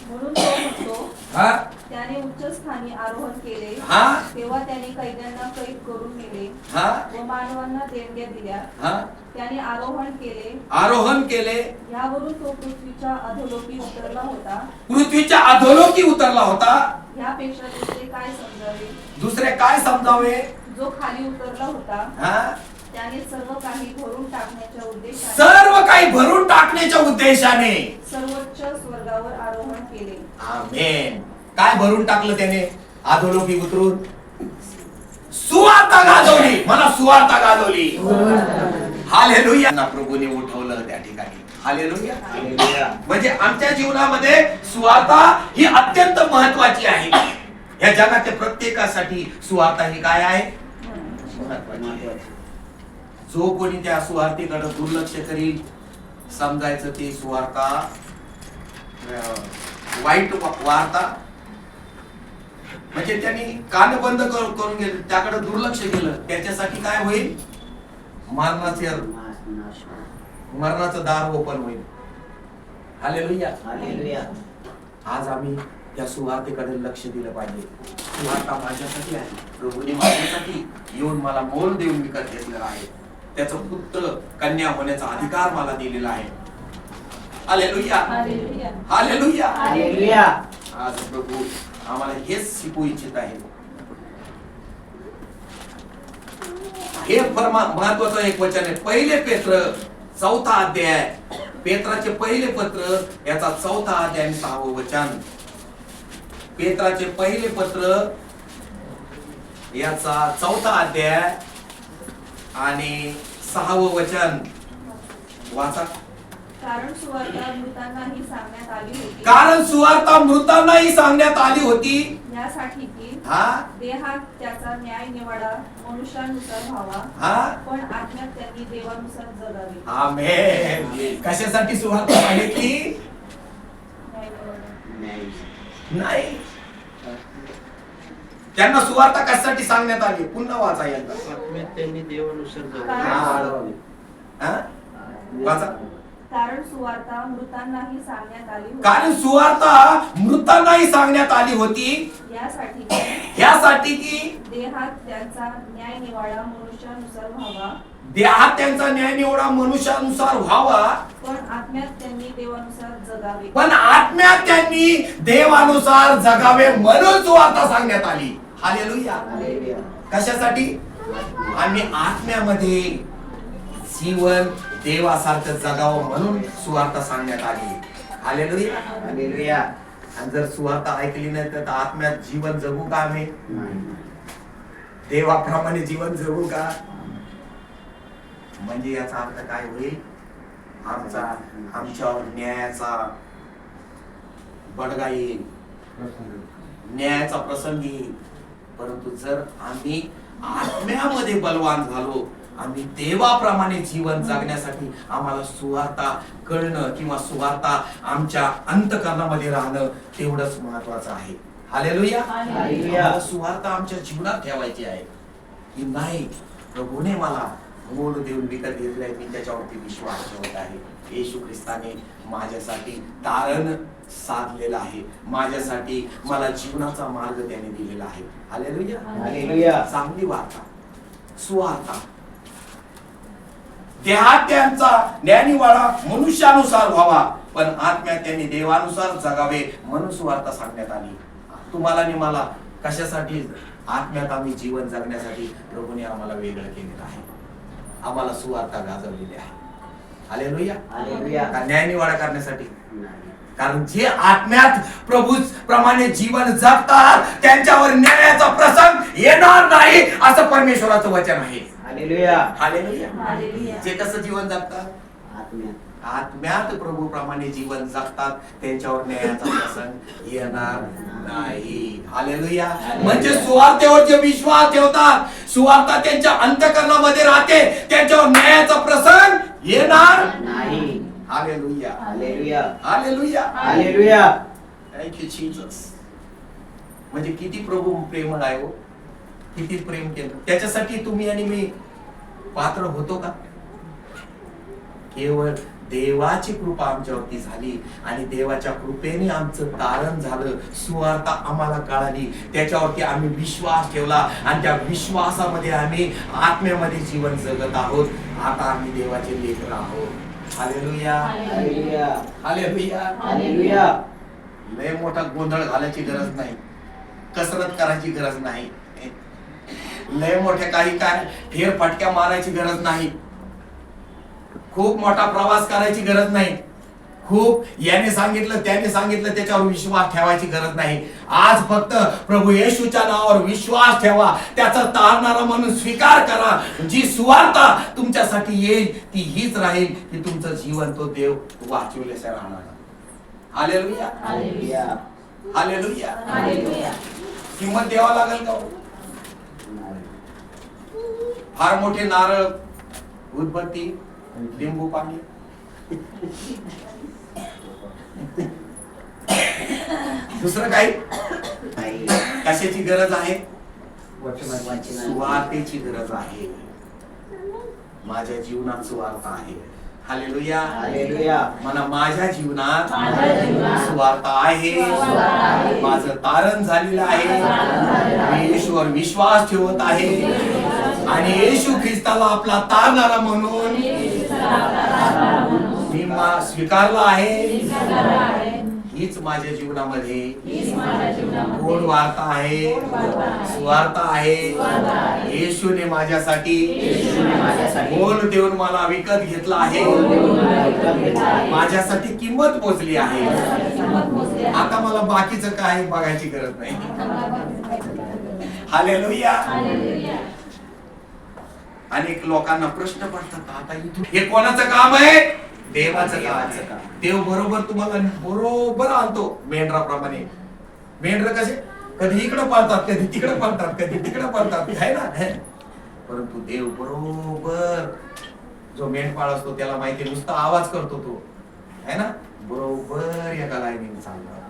म्हणून तो म्हणतो, हा? त्याने उच्च स्थानी आरोहण केले, हा? तेव्हा त्याने कैद्यांना कैद करून नेले हा? व मानवांना देणग्या दिल्या. हा? त्याने आरोहण केले, आरोहण केले. यावरून तो पृथ्वीच्या अधोलोकी उतरला होता. पृथ्वीच्या अधोलोकी उतरला होता. यापेक्षा दुसरे काय समजावे? दुसरे काय समजावे? जो खाली उतरला होता, हा? त्याने सर्व काही भरून टाकण्याच्या उद्देशाने सर्व काही भरून टाकण्याच्या उद्देशाने सर्वोच्च स्वर्गावर आरोहण केले. आमेन. काय भरून टाकलं त्याने? अधोलोकी उतरून सुवार्ता गाजवली. मला सुवार्ता गाजवली. हालेलुया. प्रभूने उठवलं त्या ठिकाणी. हालेलुया. म्हणजे आमच्या जीवनामध्ये सुवार्ता ही अत्यंत महत्वाची आहे. या जगाच्या प्रत्येकासाठी सुवार्ता ही काय आहे? महत्वाची. जो कोणी त्या सुवार्तेकडे दुर्लक्ष करील, समजायचं ते सुवार्ता वाईट वार्ता, म्हणजे त्यांनी कान बंद करून गेले, त्याकडे दुर्लक्ष केलं, त्याच्यासाठी काय होईल? मरणाचं दार ओपन होईल. हालेलुया. हालेलुया. आज आम्ही त्या सुवार्तेकडे लक्ष दिलं पाहिजे. सुवार्ता माझ्यासाठी आहे, प्रभूने माझ्यासाठी येऊन मला मोल देऊन विकत घेतलेला आहे. त्याचं पुत्र कन्या होण्याचा अधिकार मला दिलेला आहे. हालेलुया. हालेलुया. हालेलुया. हालेलुया. आज प्रभू आम्हाला हेच शिकवू इच्छित आहे. हे महत्वाचं एक वचन आहे. पहिले पेत्र 4था अध्याय, पेत्राचे पहिले पत्र याचा 4था अध्याय 6वं वचन. पेत्राचे पहिले पत्र याचा 4था अध्याय आणि 6वं वचन वाचा. कारण सुवार्ता मृतांनाही सांगण्यात आली होती. कारण सुवार्ता मृतांनाही सांगण्यात आली होती. यासाठी की देहात त्याचा न्याय निवाडा मनुष्यानुसार व्हावा, पण आत्म्यात त्यांनी देवानुसार जगावे. आमेन. कशासाठी सुवार्ता सांगितली? न्याय निवाडा. नाही. त्यांना सुवार्ता कशासाठी सांगण्यात आली? पुन्हा वाचा यांना. त्यांनी देवानुसार वाचा. कारण सुवार्ता मृतांनाही सांगण्यात आली होती. कारण सुवार्ता मृतांनाही सांगण्यात आली होती. यासाठी की देहात त्यांचा न्याय निवाडा मनुष्यानुसार व्हावा. देहात त्यांचा न्याय निवडा मनुष्यानुसार व्हावा, पण आत्म्यात त्यांनी देवानुसार जगावे. पण आत्म्यात त्यांनी देवानुसार जगावे म्हणून सुवार्ता सांगण्यात आली. हालेलुया. कशासाठी? आम्ही आत्म्यामध्ये जीवन देवासारखं जगावं म्हणून सुवार्ता सांगण्यात आली. हालेलुया. हालेलुया. आणि जर सुवार्ता ऐकली नाही तर आत्म्यात जीवन जगू का आम्ही? देवाप्रमाणे जीवन जगू का? म्हणजे याचा अर्थ काय होईल? आमच्यावर न्यायाचा बडगा येईल, न्यायाचा प्रसंग येईल. परंतु जर आम्ही आत्म्यामध्ये बलवान झालो, आम्ही देवाप्रमाणे जीवन जगण्यासाठी आम्हाला सुवार्ता कळणं किंवा सुवार्ता आमच्या अंतःकरणामध्ये राहणं तेवढंच महत्वाचं आहे. हालेलुया. हालेलुया. आम्हाला सुवार्ता आमच्या जीवनात ठेवायची आहे की नाही, प्रभूने मला मोल देऊन विकत घेतलंय, मी त्याच्यावरती विश्वास ठेवत आहे. येशू ख्रिस्ताने माझ्यासाठी तारण साधलेलं आहे, माझ्यासाठी मला जीवनाचा मार्ग त्याने दिलेला आहे. हालेलुया. हालेलुया. चांगली वार्ता, सुवार्ता. देहात त्यांचा ज्ञानीवाळा मनुष्यानुसार व्हावा, पण आत्म्यात त्यांनी देवानुसार जगावे म्हणून सुवार्ता सांगण्यात आली. तुम्हाला आणि मला कशासाठी? आत्म्यात आम्ही जीवन जगण्यासाठी प्रभूने आम्हाला वेगळं केलेलं आहे, आम्हाला सुवार्ता गाजवलेली आहे. हालेलुया. हालेलुया. का न्यायनिवाडा करण्यासाठी? कारण जे आत्म्यात प्रभू प्रमाणे जीवन जगतात त्यांच्यावर न्यायाचा प्रसंग येणार नाही असं परमेश्वराचं वचन आहे. हालेलुया. हालेलुया. हालेलुया. जे कसं जीवन जगतात? आत्म्यात. आत्म्यात प्रभू प्रमाणे जीवन जगतात त्यांच्यावर न्यायाचा प्रसंग येणार नाही. हालेलुया. म्हणजे सुवार्तेवर जे विश्वास ठेवतात, सुवार्ता त्यांच्या अंतःकरणामध्ये राहते, त्यांच्यावर न्यायाचा प्रसंग येणार नाही. Hallelujah. Hallelujah. Hallelujah. Hallelujah. Thank you Jesus. म्हणजे किती प्रभू प्रेमळ आहे हो, किती प्रेम केलं. त्याच्यासाठी तुम्ही आणि मी पात्र होतो का? केवळ देवाची कृपा आमच्यावरती झाली आणि देवाच्या कृपेने आमचं तारण झालं, सुवार्ता आम्हाला कळाली, त्याच्यावरती आम्ही विश्वास ठेवला आणि त्या विश्वासामध्ये आम्ही आत्म्यामध्ये जीवन जगत आहोत. आता आम्ही देवाचे लेकर आहोत. हालेलुया. हालेलुया. हालेलुया. हालेलुया. लय मोठा गोंधळ घालायची गरज नाही, कसरत करायची गरज नाही, लय मोठ्या काही काय फेरफटक्या मारायची गरज नाही, खूप मोठा प्रवास करायची गरज नाही, खूप याने सांगितलं त्याने सांगितलं त्याच्यावर विश्वास ठेवायची गरज नाही. आज फक्त प्रभू येशूच्या नावावर विश्वास ठेवा, त्याचा तारणारा म्हणून स्वीकार करा. जी सुवार्ता तुमच्यासाठी येईल ती हीच राहील की तुमचं जीवन तो देव वाचविल्याशिवाय राहणार. हालेलुया. हालेलुया. हालेलुया. हालेलुया. किंमत द्यावा लागेल का? फार मोठे नारळ, उदबत्ती, लिंबू पाणी, दुसरं काही? कशाची गरज आहे? सुवार्तेची गरज आहे. माझ्या जीवनात सुवार्ता आहे. हालेलुया. हालेलुया. मला माझ्या जीवनात माझ्या जीवनात सुवार्ता आहे, सुवार्ता आहे. माझं तारण झालेलं आहे, मी येशूवर विश्वास ठेवत आहे आणि येशू ख्रिस्ताला आपला तारणारा म्हणून मी स्वीकारला आहे. हीच माझ्या जीवनामध्ये गोड वार्ता आहे, सुवार्ता आहे. येशूने माझ्यासाठी मोल देऊन मला विकत घेतला आहे, माझ्यासाठी किंमत मोजली आहे. आता मला बाकीचं काही बघायची गरज नाही. हालेलुया. अनेक लोकांना प्रश्न पडतात, आता इथून हे कोणाचं काम आहे? देवाचं काम आहे. देव बरोबर तुम्हाला बरोबर आणतो मेंढराप्रमाणे. मेंढर कसे कधी इकडे पळतात, कधी तिकडे पळतात, कधी तिकडे पळतात, आहे ना. परंतु देव बरोबर, जो मेंढपाळ असतो त्याला माहिती, नुसता आवाज करतो तो, है ना, बरोबर एका लाईनीने चालणार.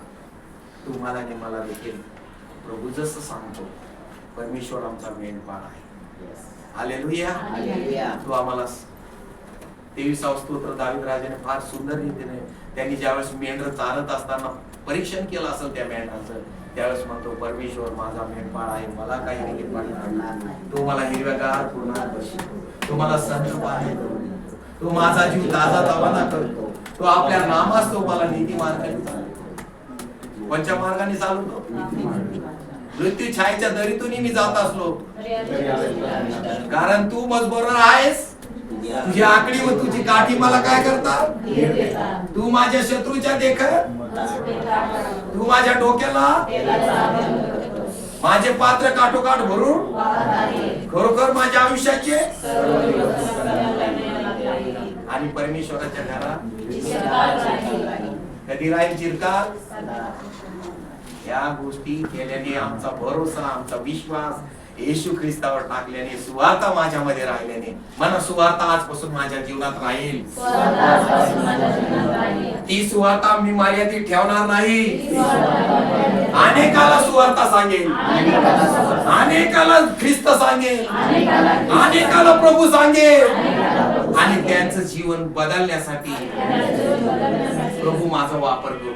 तुम्हाला आणि मला देखील प्रभू जसं सांगतो, परमेश्वर आमचा मेंढपाळ आहे. हालेलुया. हालेलुया. तो आम्हाला 23 स्तोत्र दावीद राजाने फार सुंदर रीतीने, त्यांनी ज्यावेळेस मेंढर चालत असताना परीक्षण केलं असेल त्या मेंढराचं, त्यावेळेस म्हणतो, परमेश्वर माझा मेंढपाळ आहे, मला काही निगेट पडणार नाही. तो मला हिरव्यागार पूर्णात बसवतो, तो मला संत पाणी करतो, तो माझा जीव ताजा तवाना करतो, तो आपल्या नामास तो मला नीती मार्गाने चालवतो. कोणत्या मार्गाने चालवतो? मृत्यू छायेच्या दरीतूनही मी जात असलो, कारण तू मज बरोबर आहेस. तुझी आकडी व तुझी काठी मला काय करतात? तू माझ्या शत्रूच्या देखत, तू माझ्या डोक्याला माझे पात्र काठोकाठ भरून खरोखर माझ्या आयुष्याचे आणि परमेश्वराच्या घरात कधी राहील चिरकाल. या गोष्टी केल्याने आमचा भरोसा, आमचा विश्वास येशू ख्रिस्तावर टाकल्याने, सुवार्ता माझ्यामध्ये राहिल्याने, मला सुवार्ता आजपासून माझ्या जीवनात राहील. ती सुवार्ता मी मर्यादित ठेवणार नाही. अनेकाला सुवार्ता सांगेल, अनेकाला ख्रिस्त सांगेल, अनेकाला प्रभू सांगेल, आणि त्यांचं जीवन बदलण्यासाठी प्रभू माझा वापर करू.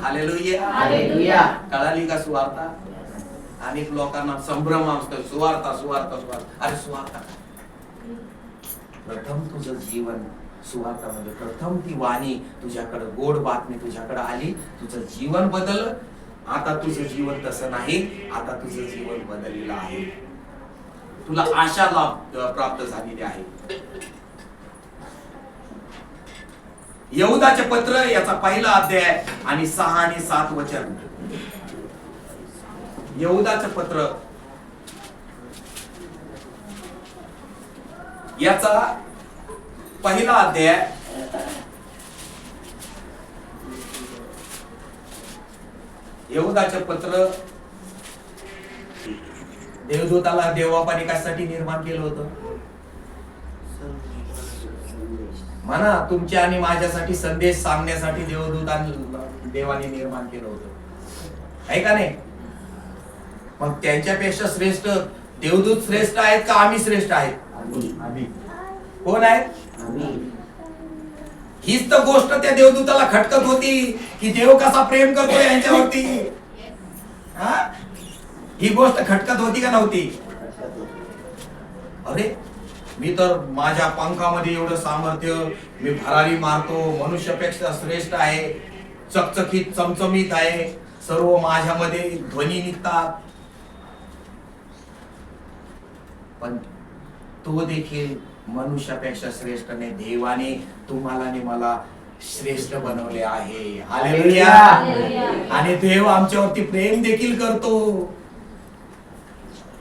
हालेलुया. कळाली का सुवार्ता? अनेक लोकांना संभ्रम असतो, सुवार्ता सुवार्ता सुवार्ता. अरे सुवार्ता प्रथम तुझं जीवन सुवार्ता म्हणजे प्रथम ती वाणी तुझ्याकडे, गोड बातमी तुझ्याकडे आली, तुझं जीवन बदललं. आता तुझं जीवन तसं नाही, आता तुझं जीवन बदललेलं आहे. तुला आशा लाभ प्राप्त झालेली आहे. यहूदाचे पत्र याचा पहिला अध्याय आणि 6 आणि 7 वचन. यहूदाचे पत्र याचा पहिला अध्याय यहूदाचे पत्र. देवदूताला देवबापाने कशासाठी निर्माण केलं होतं? म्हणा, तुमच्या आणि माझ्यासाठी संदेश सांगण्यासाठी देवाने निर्माण केलं होतं, आहे का नाही? मग त्यांच्यापेक्षा श्रेष्ठ देवदूत श्रेष्ठ आहेत का आम्ही श्रेष्ठ आहेत? कोण आहेत? हीच तर गोष्ट त्या देवदूताला खटकत होती की देव कसा प्रेम करतो यांच्यावरती. ही गोष्ट खटकत होती का नव्हती? अरे मी तर माझ्या पंखामध्ये एवढं सामर्थ्य, मी भरारी मारतो, मनुष्यापेक्षा श्रेष्ठ आहे, चकचकीत चमचमीत आहे, सर्व माझ्यामध्ये ध्वनी निघतात. पण तो देखील मनुष्यापेक्षा श्रेष्ठ नाही. देवाने तुम्हाला आणि मला श्रेष्ठ बनवले आहे. हालेलुया. आणि देव आमच्यावरती प्रेम देखील करतो.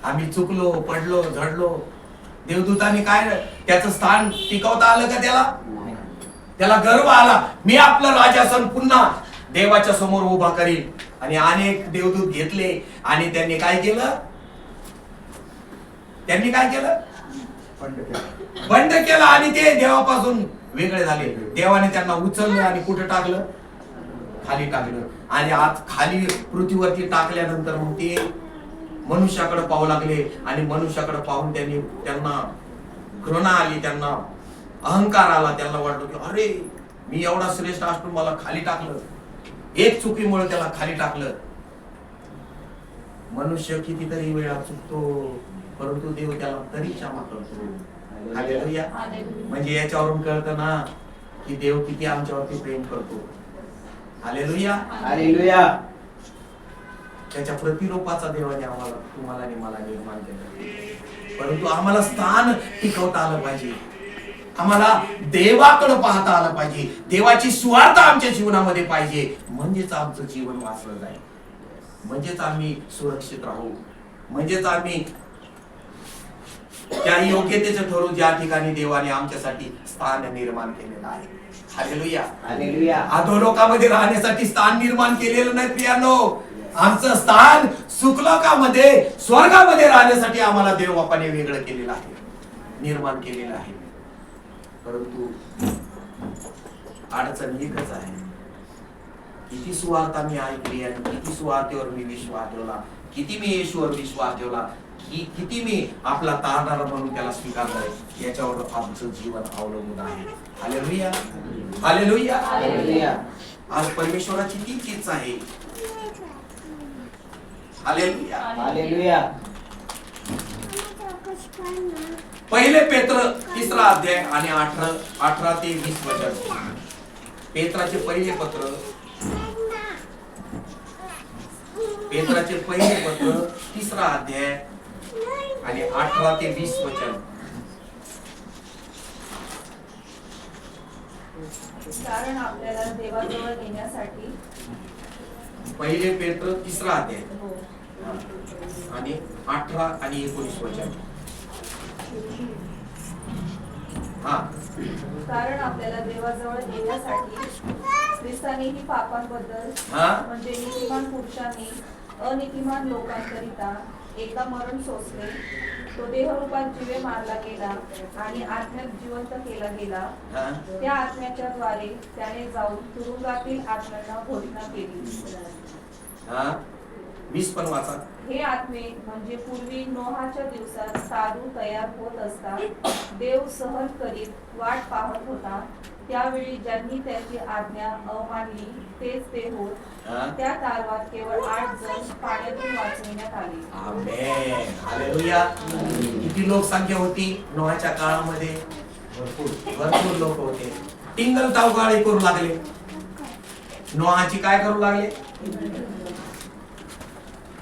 आम्ही चुकलो, पडलो, झडलो, देवदूतांनी काय त्याचं स्थान टिकवता आलं का? त्याला गर्व आला, मी आपलं राजासन पुन्हा देवाच्या समोर उभा करील. आणि अनेक देवदूत घेतले आणि त्यांनी काय केलं? बंड केलं आणि ते देवापासून वेगळे झाले. देवाने त्यांना उचललं आणि कुठे टाकलं? खाली टाकलं. आणि आज खाली पृथ्वीवरती टाकल्यानंतर मग ते मनुष्याकडे पाहू लागले. आणि मनुष्याकडे पाहून त्यांना घृणा आली, त्यांना अहंकार आला. त्यांना वाटलं की अरे मी एवढा श्रेष्ठ असून मला खाली टाकलं. एक चुकीमुळे त्याला खाली टाकलं. मनुष्य कितीतरी वेळा चुकतो, परंतु देव त्याला तरी क्षमा करतो. हालेलुया. म्हणजे याच्यावरून कळतं ना की देव किती आमच्यावरती प्रेम करतो. हालेलुया. हालेलुया. त्याच्या प्रतिरूपाचा देवाने आम्हाला, तुम्हाला आणि मला निर्माण केलं. परंतु आम्हाला स्थान टिकवता आलं पाहिजे. आम्हाला देवाकडे पाहता आलं पाहिजे. देवाची सुवार्ता आमच्या जीवनामध्ये पाहिजे. म्हणजेच आमचं जीवन वाचलं जाईल, म्हणजेच आम्ही सुरक्षित राहू, म्हणजेच आम्ही त्या योग्यतेचं ठरू ज्या ठिकाणी देवाने आमच्यासाठी स्थान निर्माण केलेलं आहे. हालेलुया. हालेलुया. अधोलोकामध्ये राहण्यासाठी स्थान निर्माण केलेलं नाही प्रियानो. आमचं स्थान सुखलोकामध्ये, स्वर्गामध्ये राहण्यासाठी आम्हाला देवबापाने वेगळं केलेलं आहे, निर्माण केलेलं आहे. परंतु अडचण एकच आहे, किती सुवार्ता मी ऐकली आणि किती सुवार्तेवर मी विश्वास ठेवला, किती मी येशूवर विश्वास ठेवला, किती मी आपला तारणारा म्हणून त्याला स्वीकारलाय, याच्यावर आमचं जीवन अवलंबून आहे. हालेलुया. हालेलुया. हालेलुया. आज परमेश्वराची तीच इच्छा आहे. हालेलुया. हालेलुया. पहिले पेत्र 3 अध्याय आणि 18 ते 20 वचन. पेत्राचे पहिले पत्र, पेत्राचे पहिले पत्र 3 अध्याय आणि 18 ते 20 वचन. कारण आपल्याला देवाजवळ येण्यासाठी, पहिले पेत्र 3 अध्याय आणि 18 आणि 19 वचन. कारण आपल्याला देवाजवळ येण्यासाठी ख्रिस्तानेही पापांबद्दल, म्हणजे नीतिमान पुरुषांनी अनीतिमान लोकांकरिता एकदा मरण सोसले, तो देहरूपात जीवे मारला गेला आणि आत्म्यात जिवंत केला गेला. त्या आत्म्याच्या द्वारे त्याने जाऊन तुरुंगातील आत्म्यांना घोषणा केली. 20 पण वाचा. हे आत्मे म्हणजे पूर्वी नोहाच्या दिवसात तारू तयार होत असता देव सहन करीत वाट पाहत होता, त्यावेळी ज्यांनी त्याची आज्ञा अवमानली तेच ते होत. त्या तारवात केवळ 8 जण पाण्यातून वाचविण्यात आले. आमेन. हालेलुया. किती लोकसंख्या होती नोहाच्या काळामध्ये? भरपूर लोक होते. टिंगल तावगाळी करू लागले. नोहाची काय करू लागले?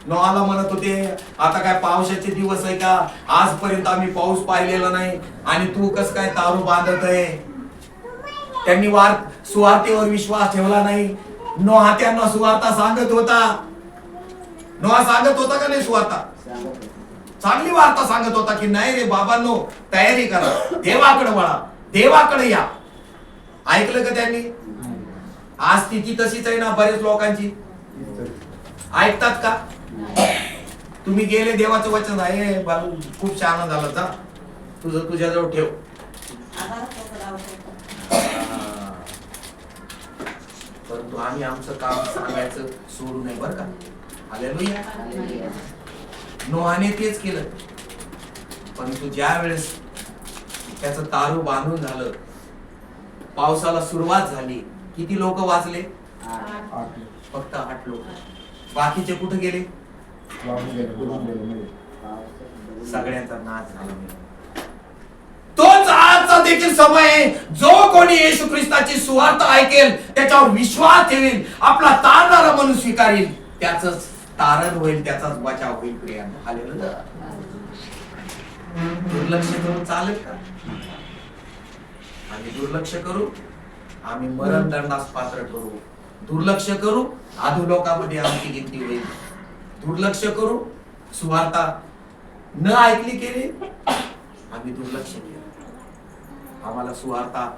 नोहाला म्हणत होते आता काय पावसाचे दिवस आहे का? आजपर्यंत आम्ही पाऊस पाहिलेला नाही आणि तू कस काय तारू बांधत आहे? त्यांनी सुवार्तेवर विश्वास ठेवला नाही. नोहा त्यांना सुवार्ता सांगत होता. नोहा सांगत होता का नाही सुवार्ता? चांगली वार्ता सांगत होता की नाही रे बाबांनो, तयारी करा, देवाकडे वळा, देवाकडे या. ऐकलं का त्यांनी? आज स्थिती तशीच आहे ना बरेच लोकांची. ऐकतात का? तुम्ही गेले देवाचं वचन आहे बाबू खूप छान झालं, जा तुझं तुझ्याजवळ ठेव. परंतु आम्ही आमचं काम सांगायचं सोडू नये बरं का. हालेलुया. नोहाने तेच केलं. परंतु ज्या वेळेस त्याचं तारू बांधून झालं, पावसाला सुरुवात झाली, किती लोक वाचले? 8. फक्त 8 लोक. बाकीचे कुठे गेले? सगळ्यांचा नाश झाला. तोच आजचा देखील समय आहे. जो कोणी येशू ख्रिस्ताची सुवार्ता ऐकेल, त्याच्यावर विश्वास ठेवेल, आपला तारणारा म्हणून स्वीकारेल, त्याचंच तारण होईल, त्याचाच बचाव होईल. प्रियांनो, हालेलुया. दुर्लक्ष करून चालेल का? आम्ही दुर्लक्ष करू, आम्ही मरण दंडास पात्र करू. दुर्लक्ष करू, अधोलोकामध्ये आमची गिनती होईल. दुर्लक्ष करू, सुवार्ता न ऐकली केली, आम्ही दुर्लक्ष केलं. आम्हाला सुवार्ता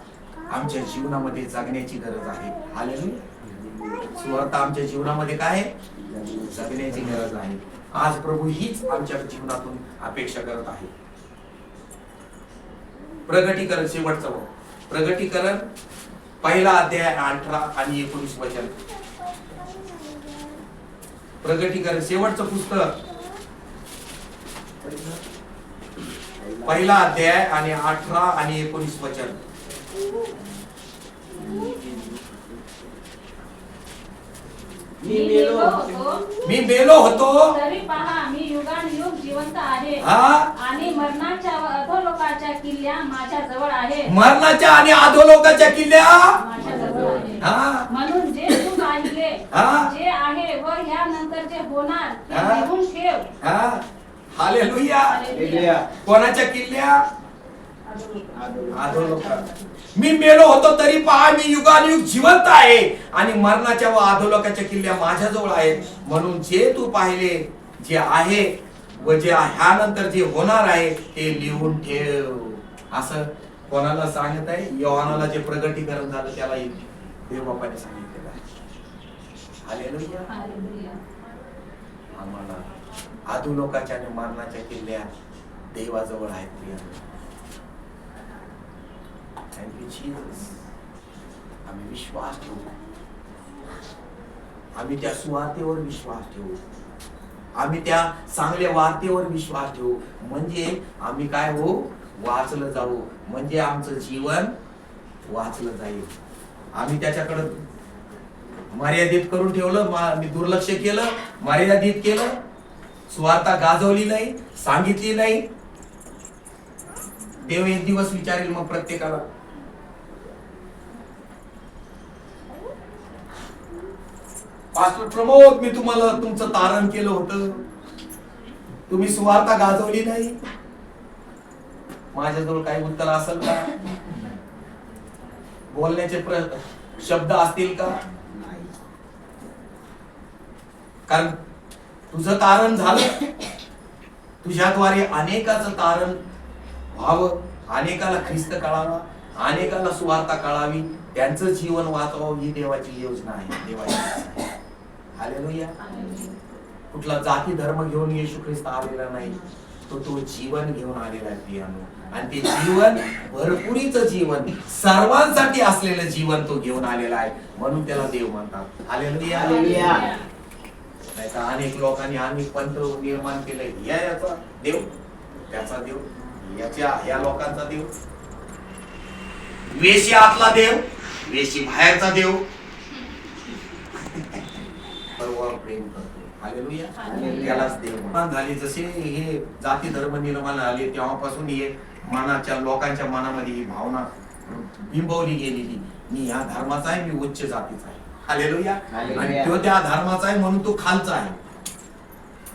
आमच्या जीवनामध्ये जगण्याची गरज आहे. हालेलुया. सुवार्ता आमच्या जीवनामध्ये काय आहे? जगण्याची गरज आहे. आज प्रभू हीच आमच्या जीवनातून अपेक्षा करत आहे. प्रगटीकरण शेवटचं. प्रगटीकरण 1 अध्याय 18 आणि 19 वचन. प्रगटीकरण शेवटचं पुस्तक 1 अध्याय आणि 18 आणि 19 वचन. मी मेलो होतो तरी पहा मी युगानुयुग जिवंत आहे हा? आणि मरणाच्या व अधोलोकाच्या किल्ल्या माझ्या जवळ आहे. मरणाच्या आणि अधोलोकाच्या किल्ल्या माझ्या जवळ आहे. हा? म्हणून जे तू पाहिले, हा? जे आहे व ह्यानंतर जे होणार ते हा? लिहून ठेव. हा? हालेलुया. हालेलुया. कोणाच्या किल्ल्या? अधोलोका. मी मेलो होतो तरी पहा मी युगानुयुग जिवंत आहे आणि मरणाच्या व अधोलोकाच्या किल्ल्या माझ्याजवळ आहेत. म्हणून जे तू पाहिले, जे आहे व जे ह्यानंतर जे होणार आहे ते लिहून ठेव. असं कोणाला सांगत आहे? योहानाला जे प्रगटीकरण झालं त्याला देव बापाने सांगितलेलं आहे. हालेलुया. आम्हाला अधोलोकाच्या आणि मरणाच्या किल्ल्या देवाजवळ आहेत. प्रिय, थँक यू जीसस. आम्ही विश्वास ठेवू, आम्ही त्या सुवार्तेवर विश्वास ठेवू, आम्ही त्या चांगल्या वार्तेवर विश्वास ठेवू. म्हणजे आम्ही काय हो? वाचलं जाऊ. म्हणजे आमचं जीवन वाचलं जाईल. आम्ही त्याच्याकडे मर्यादित करून ठेवलं, मी दुर्लक्ष केलं, मर्यादित केलं, सुवार्ता गाजवली नाही, सांगितली नाही. देव एक दिवस विचारेल मग प्रत्येकाला, पास्टर प्रमोद मी तुम्हाला तुमचं तारण केलं होतं, तुम्ही सुवार्ता गाजवली नाही. माझ्याजवळ काही उत्तर असेल का? बोलण्याचे शब्द असतील का? कारण तुझं तारण झालं, तुझ्याद्वारे अनेकाचं तारण व्हावं, अनेकाला ख्रिस्त कळावा, अनेकाला सुवार्ता कळावी, त्यांचं जीवन वाचवावं ही देवाची योजना आहे. देवाची हालेलुया. कुठला जाती धर्म घेऊन येशू ख्रिस्त आलेला नाही, तो जीवन घेऊन आलेला आहे प्रियानो. आणि ते जीवन भरपुरीचं जीवन, सर्वांसाठी असलेलं जीवन तो घेऊन आलेला आहे, म्हणून त्याला देव म्हणतात. हालेलुया. नाही तर अनेक लोकांनी अनेक पंथ निर्माण केले. याचा देव, त्याचा देव, या लोकांचा देव, वेशी आतला देव, वेशी बाहेरचा देव, सर्व प्रेम करतो. हालेलुया. त्यालाच देव निर्माण झाले. जसे हे जाती धर्म निर्माण आले तेव्हापासून हे मनाच्या लोकांच्या मनामध्ये ही भावना बिंबवली गेलेली, मी ह्या धर्माचा आहे, मी उच्च जातीचा आहे. हालेलुया. आणि तो त्या धर्माचा आहे म्हणून तो खालचा आहे.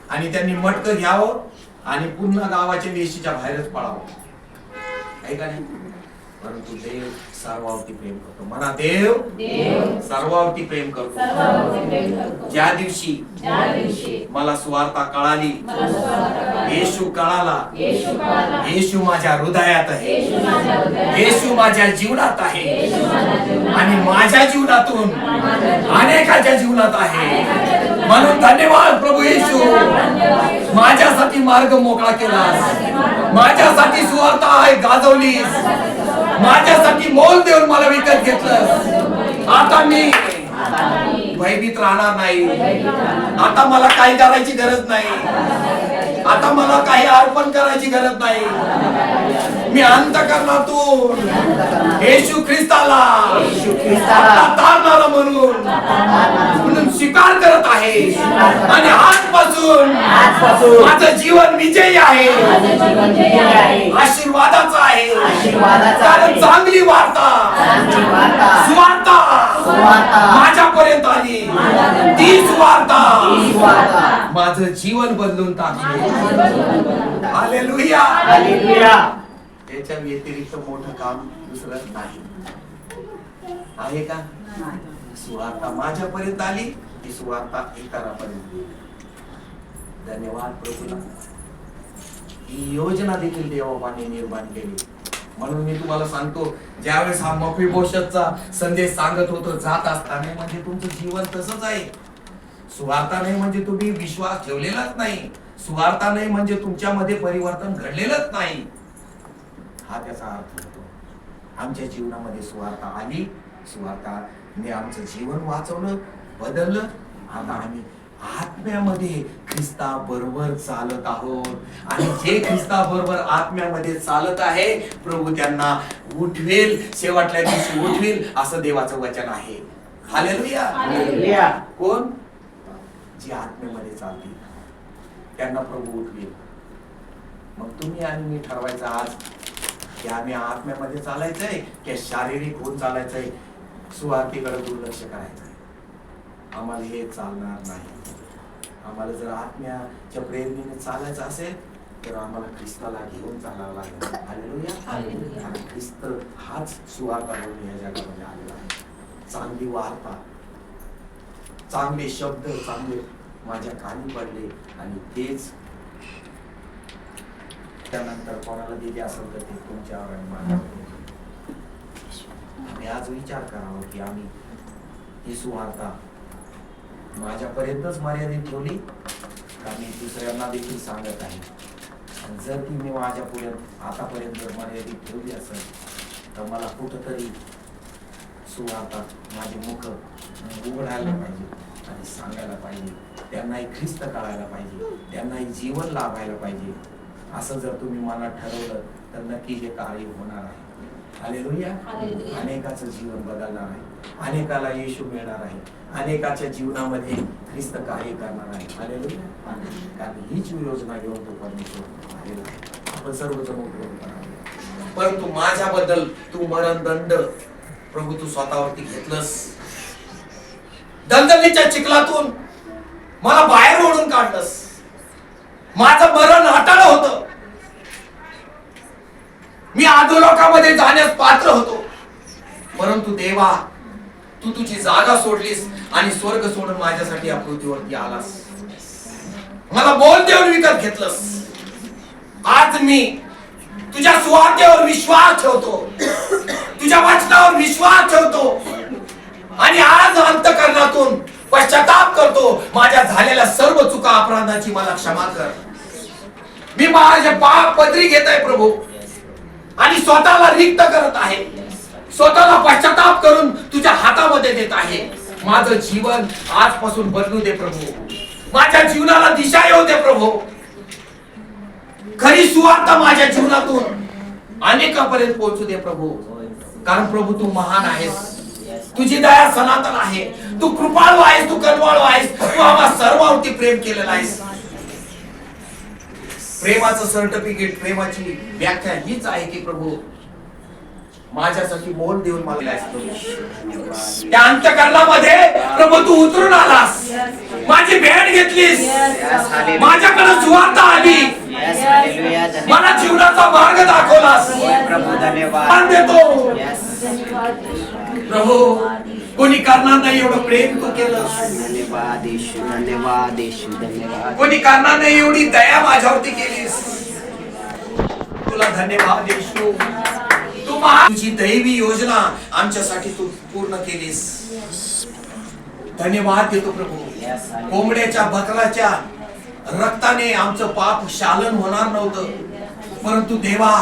आणि त्यांनी मटकं घ्यावं आणि पुन्हा गावाच्या वेशीच्या बाहेरच पळावं, आहे का नाही? परंतु देव सर्वावरती प्रेम करतो. म्हणा, देव सर्वावरती प्रेम करतो. ज्या दिवशी मला सुवार्ता कळाली, येशू कळाला, येशू माझ्या हृदयात आहे, येशू माझ्या जीवनात आहे आणि माझ्या जीवनातून अनेकाच्या जीवनात आहे. म्हणून धन्यवाद प्रभू येशू, माझ्यासाठी मार्ग मोकळा केलास, माझ्यासाठी सुवार्ता आहे गाजवलीस, माझ्यासाठी मोल देऊन मला विकत घेतलं. आता मी भयभीत राहणार नाही. आता मला काही करायची गरज नाही. आता मला काही अर्पण करायची गरज नाही. मी अंतःकरणातून येशू ख्रिस्ताला तारणारा म्हणून स्वीकार करत आहे आणि आजपासून माझं जीवन विजयी आहे, आशीर्वादाचं आहे. कारण चांगली वार्ता सुवार्ता माझ्यापर्यंत आली, ती सुवार्ता माझं जीवन बदलून टाकले. हालेलुया. त्याच्या व्यतिरिक्त मोठं काम दुसरं नाही, आहे का? सुवार्ता माझ्यापर्यंत आली, ती सुवार्ता इतरांपर्यंत. धन्यवाद प्रभूला. ही योजना देखील देवाने निर्माण केली. म्हणून मी तुम्हाला सांगतो, ज्यावेळेस हा मफीबोशतचा संदेश सांगत होतो, जात असताना म्हणजे तुमचं जीवन तसंच आहे. सुवार्ता नाही म्हणजे तुम्ही विश्वास ठेवलेलाच नाही, सुवार्ता नाही म्हणजे तुमच्यामध्ये परिवर्तन घडलेलंच नाही, हा त्याचा अर्थ होतो. आमच्या जीवनामध्ये सुवार्ता आली, सुवार्ताने आमचं जीवन वाचवलं, बदललं. आता आम्ही आत्म्यामध्ये ख्रिस्ता बरोबर चालत आहोत आणि जे ख्रिस्ता बरोबर आत्म्यामध्ये चालत आहे, प्रभू त्यांना उठवेल, शेवटल्या दिवशी उठवेल, असं देवाचं वचन आहे. हालेलुया. कोण? जे आत्म्यामध्ये चालतील त्यांना प्रभू उठवेल. मग तुम्ही आणि मी ठरवायचं आज की आम्ही आत्म्यामध्ये चालायचंय की शारीरिक होऊन चालायचंय, सुवार्तेकडे दुर्लक्ष करायचंय. आम्हाला हे चालणार नाही. आम्हाला जर आत्म्याच्या प्रेरणेने चालायचं असेल तर आम्हाला ख्रिस्ताला घेऊन चालावं लागेल. हालेलुया. आणि ख्रिस्त हाच सुवार्ता म्हणून या जगामध्ये आलेला आहे. चांगली वार्ता, चांगले शब्द, चांगले माझ्या कानी पडले आणि तेच त्यानंतर कोणाला दिले असेल तर ते तुमच्यावर आणि माझ्यावर. आम्ही आज विचार करावा की आम्ही ही सुवार्ता माझ्यापर्यंतच मर्यादित ठेवली का मी दुसऱ्यांना देखील सांगत आहे. जर ती मी माझ्यापर्यंत आतापर्यंत जर मर्यादित ठेवली असेल तर मला कुठंतरी सुवार्ता माझे मुख उघडायला पाहिजे आणि सांगायला पाहिजे. त्यांनाही ख्रिस्त कळायला पाहिजे, त्यांनाही जीवन लाभायला पाहिजे. असं जर तुम्ही मनात ठरवलं तर नक्की हे कार्य होणार आहे. हालेलुया. अनेकाचं जीवन बदलणार आहे, अनेकाला येशू मिळणार आहे, अनेकाच्या जीवनामध्ये ख्रिस्त कार्य करणार आहे. हालेलुया. कारण हीच योजना घेऊन तो परमेश्वर आलेला आहे. आपण सर्वजण उपयोग करावे. परंतु माझ्याबद्दल तू मरणदंड प्रभू तू स्वतःवरती घेतलंस. दलदलीच्या चिखलातून मला बाहेर ओढून काढलंस. माझं मरण अटळ होतं. मी अधोलोकामध्ये जाण्यास पात्र होतो, परंतु देवा तू तुझी जागा सोडलीस आणि स्वर्ग सोडून माझ्यासाठी या पृथ्वीवरती आलास. मला बोल देऊन विकत घेतलंस. आज मी तुझ्या सुवार्तेवर विश्वास ठेवतो, तुझ्या वचनावर विश्वास ठेवतो आणि आज अंतःकरणातून पश्चाताप करतो करतो, माझ्या झालेल्या सर्व चुका अपराधाची मला क्षमा कर. मी माझे पाप पदरी घेत आहे प्रभू आणि स्वतःला रिक्त करत आहे, स्वतःला पश्चाताप करून तुझ्या हातामध्ये देत आहे. माझं जीवन आजपासून बदलू दे प्रभू, माझ्या जीवनाला दिशा येऊ दे प्रभू. खरी सुवार्थ माझ्या जीवनातून अनेकापर्यंत पोहोचू दे प्रभू. कारण प्रभू तू महान आहेस, तुझी दया सनातन आहे, तू कृपाळू आहेस, तू करुणाळू आहेस, तू आम्हा सर्वांवरती प्रेम केलेला आहेस. प्रेमाचं सर्टिफिकेट, प्रेमाची व्याख्या हीच आहे की प्रभू माझ्यासाठी मोल देऊन मला त्या अंतःकरणामध्ये प्रभू तू उतरून आलास, माझी भेट घेतलीस, माझ्याकडे सुवार्थ आली, मला जीवनाचा मार्ग दाखवलास. प्रभू धन्यवाद देतो प्रभू, कोणी करणार नाही एवढं प्रेम तू केलं, धन्यवाद येशू, धन्यवाद येशू, धन्यवाद. कोणी करणार नाही एवढी दया माझ्यावरती केलीस. तुला धन्यवाद येशू. तू तुझी दैवी योजना आमच्यासाठी तू पूर्ण केलीस. धन्यवाद देतो प्रभू. कोंबड्याच्या बकराच्या रक्ताने आमचं पाप शालन होणार नव्हतं, परंतु देवा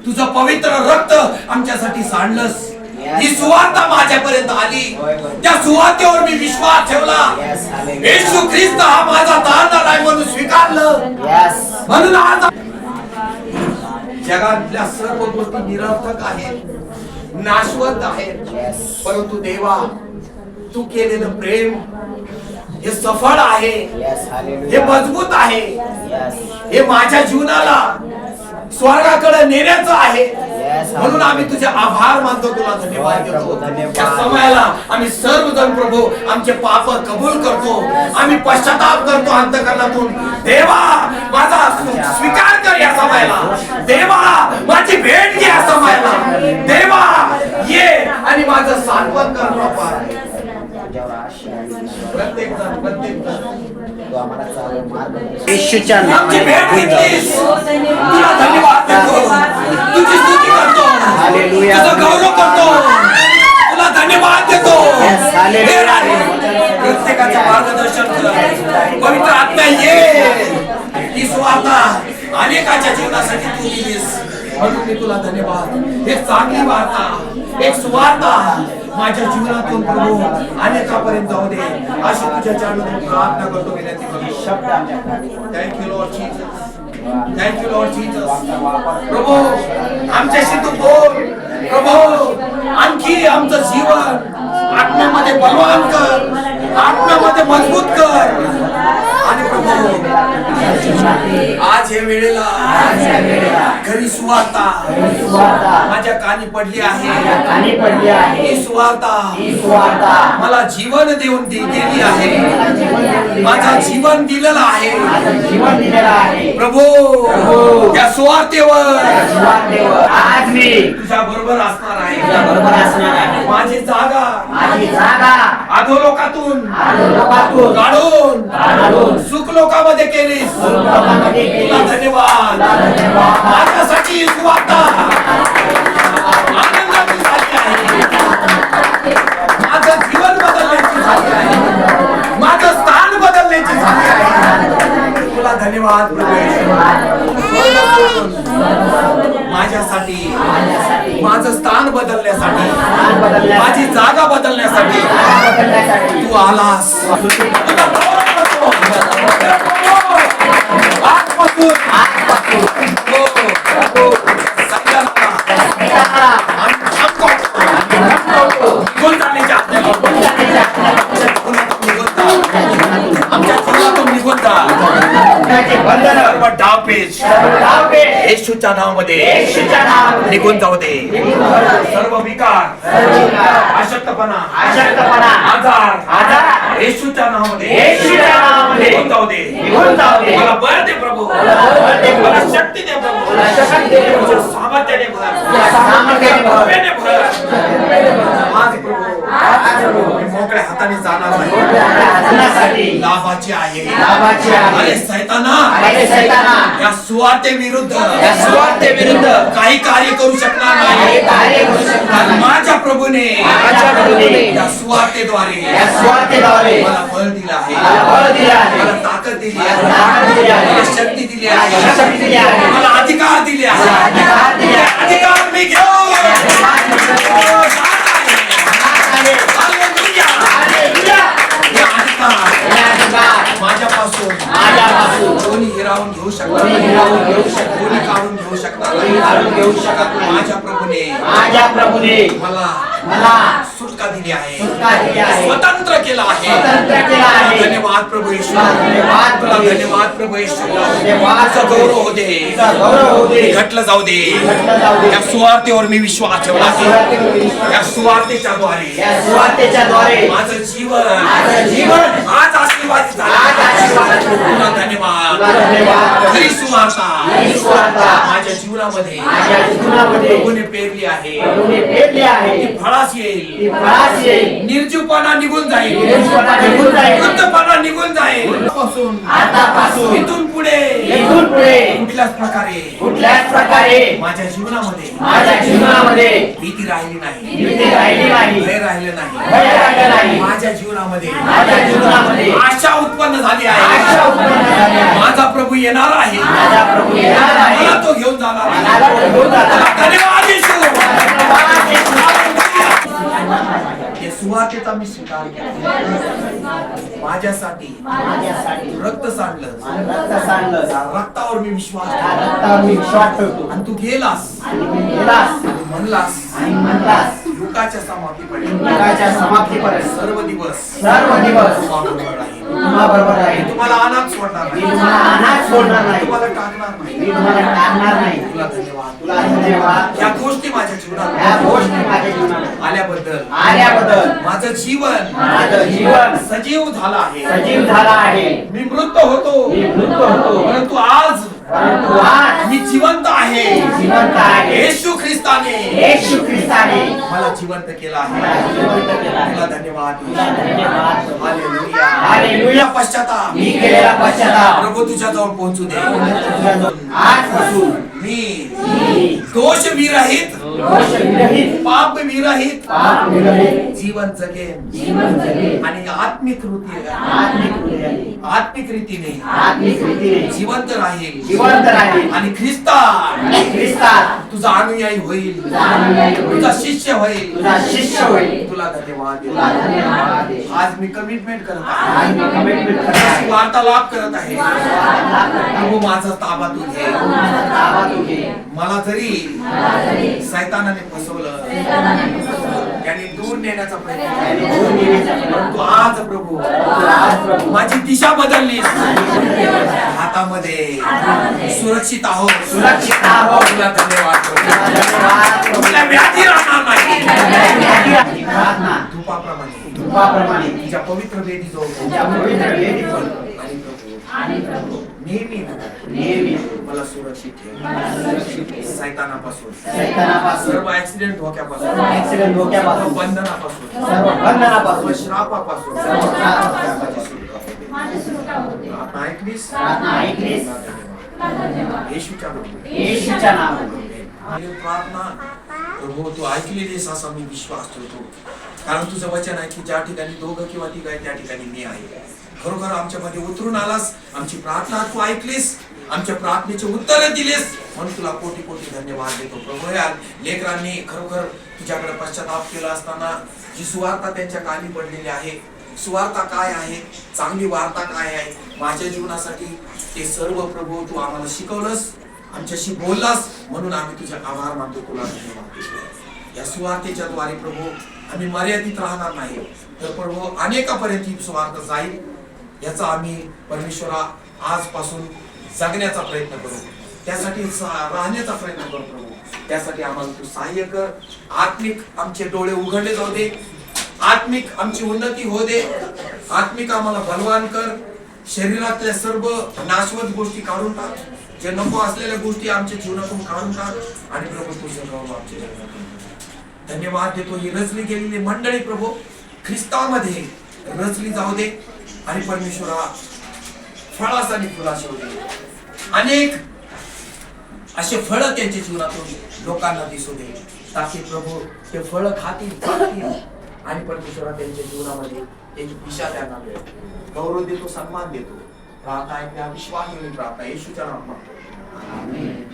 तुझं पवित्र रक्त आमच्यासाठी सांडलंस. ही सुवार्थ माझ्यापर्यंत आली, त्या सुवार्थेवर मी विश्वास ठेवला. येशू ख्रिस्त हा माझा दानदार आहे म्हणून स्वीकारलं. म्हणून आज जगातल्या सर्व गोष्टी निरर्थक आहेत, नाशवंत आहेत, परंतु देवा तू केलेलं प्रेम हे सफळ आहे, हे मजबूत आहे, हे माझ्या जीवनाला स्वर्गाकडे नेण्याचं आहे. म्हणून आम्ही तुझे आभार मानतो, तुला धन्यवाद देतो. या समयाला आम्ही सर्वजण प्रभू आमचे पाप कबूल करतो, आम्ही पश्चाताप करतो अंतःकरणातून. देवा माझा स्वीकार कर या समयाला, देवा माझी भेट घे या समयाला, देवा ये आणि माझं सांत्वन कर बाबा. प्रत्येक येशूच्या आमची भेट नावाने घेतलीस, तुला धन्यवाद देतो, तुझी स्तुती करतो, हालेलुया. तुझं गौरव करतो, तुला धन्यवाद देतो. हालेलुया. हे राजे, प्रत्येकाचं मार्गदर्शन कर, पवित्र आत्मा ये. ही सुवार्थ अनेकाच्या जीवनासाठी तू दिलीस, म्हणून मी तुला धन्यवाद. एक चांगली वार्ता, एक सुवार्थ माझ्या जीवनातून प्रभू अनेकापर्यंत जाऊ दे, अशी तुझ्या चरणातून प्रार्थना करतो, विनंती करतो. Thank you Lord Jesus, thank you Lord Jesus. प्रभू आमच्याशी तू बोल प्रभू, आणखी आमचं जीवन आत्म्यामध्ये बलवान कर, आत्म्यामध्ये मजबूत कर. आणि प्रभू आज या वेळेला घरी सुवार्ता माझ्या कानी पडली आहे, ही सुवार्ता मला जीवन देऊन दिली आहे, माझा जीवन दिलेला आहे प्रभू. त्या सुवार्तेवर आज मी तुझ्या बरोबर असणार आहे. माझी जागा अधोलोकातून काढून सुख लोकांमध्ये केलीस, तुला धन्यवाद. माझ्यासाठी ही सुवार्थ आनंदाची झाली आहे, माझं जीवन बदलण्याची झाली आहे, माझं स्थान बदलण्याची झाली आहे. तुला धन्यवाद माझ्यासाठी, माझं स्थान बदलण्यासाठी, माझी जागा बदलण्यासाठी तू आलास. आमच्या जीवनातून निघून येशूच्या नावामध्ये निघून जाऊ दे. सर्व विकार, अशक्तपणा, आजार येशूच्या नावामध्ये निघून जाऊ दे. मला बळ दे प्रभू, मला शक्ती दे प्रभू, तुझ्या सामर्थ्याने भर. आज प्रभू मी मोकळ्या हाताने जाणार नाही. लाभाची आहे. लाभाची आहे. अरे सैताना, अरे सैताना, या सुवार्तेविरुद्ध विरुद्ध काही कार्य करू शकणार नाही. कार्य करू शकणार नाही. माझ्या प्रभूने या सुवार्तेद्वारे मला बळ दिलं आहे, मला ताकद दिली आहे, मला शक्ती दिली आहे, मला अधिकार दिले आहे. अधिकार मी घेऊ. माझ्यापासून कोणी हिरावून घेऊ शकणार, कोणी काढून घेऊ शकणार. माझ्या प्रभूने मला सुटका दिली आहे, स्वतंत्र केला आहे. धन्यवाद प्रभू येशू, धन्यवाद प्रभू येशू. तुझा गौरव हो दे, घटलं जाऊ दे. या सुवार्तेवर मी विश्वास ठेवला आहे. या सुवार्तेच्या द्वारे माझं जीवन आज आशीर्वादित झालं. तुला धन्यवाद. खरी सुवार्ता माझ्या जीवनामध्ये प्रभूने पेरली आहे. ती फळास येईल. निर्जीवपणा निघून जाईल, वृद्धपणा निघून जाईल. इथून पुढे कुठल्याच प्रकारे माझ्या जीवनामध्ये भीती राहिली नाही, भय राहिलं नाही. माझ्या जीवनामध्ये आशा उत्पन्न झाली आहे. माझा प्रभू येणार आहे, मला तो घेऊन जाणार आहे. धन्यवाद येशू. सुवार्तेचा मी स्वीकार केला. माझ्यासाठी रक्त सांडलं, रक्तावर मी विश्वास ठेवतो. आणि तू गेलास आणि म्हणलास युगाच्या समाप्तीपर्यंत सर्व दिवस तुम्हाबरोबर आहे. तुम्हाला अनाथ सोडणार नाही, तुम्हाला टाकणार नाही. तुला धन्यवाद. या गोष्टी माझ्या जीवनात आल्याबद्दल माझं जीवन सजीव झाला आहे. मी मृत होतो, परंतु आज मी जिवंत आहे. येशू ख्रिस्ताने मला जिवंत केला आहे. तुला धन्यवाद. हालेलुया. पश्चाताप प्रभू तुझ्या जवळ पोहोचू दे. आजपासून मी दोष विरहित, पाप विरहित जीवन जगेन आणि आत्मिक रीतीने जिवंत राहील आणि ख्रिस्ता तुझा अनुयायी होईल, तुझा शिष्य होईल. तुला धन्यवाद. आज मी कमिटमेंट करत आहे, वार्तालाप करत आहे. प्रभू माझा ताबा तू घे. मला जरी सैतानाने फसवलं, त्याने दूर नेण्याचा प्रयत्न, तू आज प्रभू माझी दिशा बदलली. हातामध्ये सुरक्षित आहोत. तुला धन्यवाद. तुला व्याधी राहणार नाही. धुपाप्रमाणे तुझ्या पवित्र वेदी आणि प्रभू नेहमी मला सुरक्षित ठेव. सैतानापासून, सर्व ऍक्सिडेंट धोक्यापासून, बंधनापासून, श्रापापासून ऐकलीस. येशूच्या नावाने प्रार्थना प्रभू तू ऐकलेलीस असा मी विश्वास ठेवतो. कारण तुझं वचन आहे की ज्या ठिकाणी दोघं किंवा तिघ आहे त्या ठिकाणी मी आहे. खरोखर आमच्यामध्ये उतरून आलास, आमची प्रार्थना तू ऐकलीस, आमच्या प्रार्थनेचे उत्तर दिलेस, म्हणून तुला कोटी कोटी धन्यवाद देतो. प्रभू या लेकरांनी खरोखर तुझ्याकडे पश्चाताप केला असताना जी सुवार्ता त्यांच्या कानी पडलेली आहे, सुवार्ता काय आहे, चांगली वार्ता काय आहे माझ्या जीवनासाठी, ते सर्व प्रभू तू आम्हाला शिकवलंस, आमच्याशी बोललास, म्हणून आम्ही तुझे आभार मानतो. तुला धन्यवाद देतो. या सुवार्तेच्या द्वारे प्रभू आम्ही मर्यादित राहणार नाही, तर प्रभू अनेकापर्यंत ही सुवार्ता जाईल. याचा आम्ही परमेश्वरा आजपासून जगण्याचा प्रयत्न करू, त्यासाठी राहण्याचा प्रयत्न करू प्रभू. त्यासाठी आम्हाला तू सहाय्य कर. आत्मिक आमचे डोळे उघडले जाऊ दे, आत्मिक आमची उन्नती हो दे, आत्मिक आम्हाला बलवान कर. शरीरातल्या सर्व नाशवंत गोष्टी काढून टाक, जे नको असलेल्या गोष्टी आमच्या जीवनातून काढून टाक आणि प्रभू तुझं नाव आमच्या जीवनातून. धन्यवाद देतो. ही रचली गेलेली मंडळी प्रभू ख्रिस्तामध्ये रचली जाऊ दे. आणि परमेश्वरा फळास आणि फुलास येऊ दे. अनेक असे फळ त्यांच्या जीवनातून लोकांना दिसू दे, ताकी प्रभू ते फळ खातील चालतील आणि परमेश्वरा त्यांच्या जीवनामध्ये एक दिशा त्यांना मिळेल. गौरव देतो, सन्मान देतो. प्रार्थना ऐकण्या विश्वास घेऊन प्रार्थना येशूच्या नामात.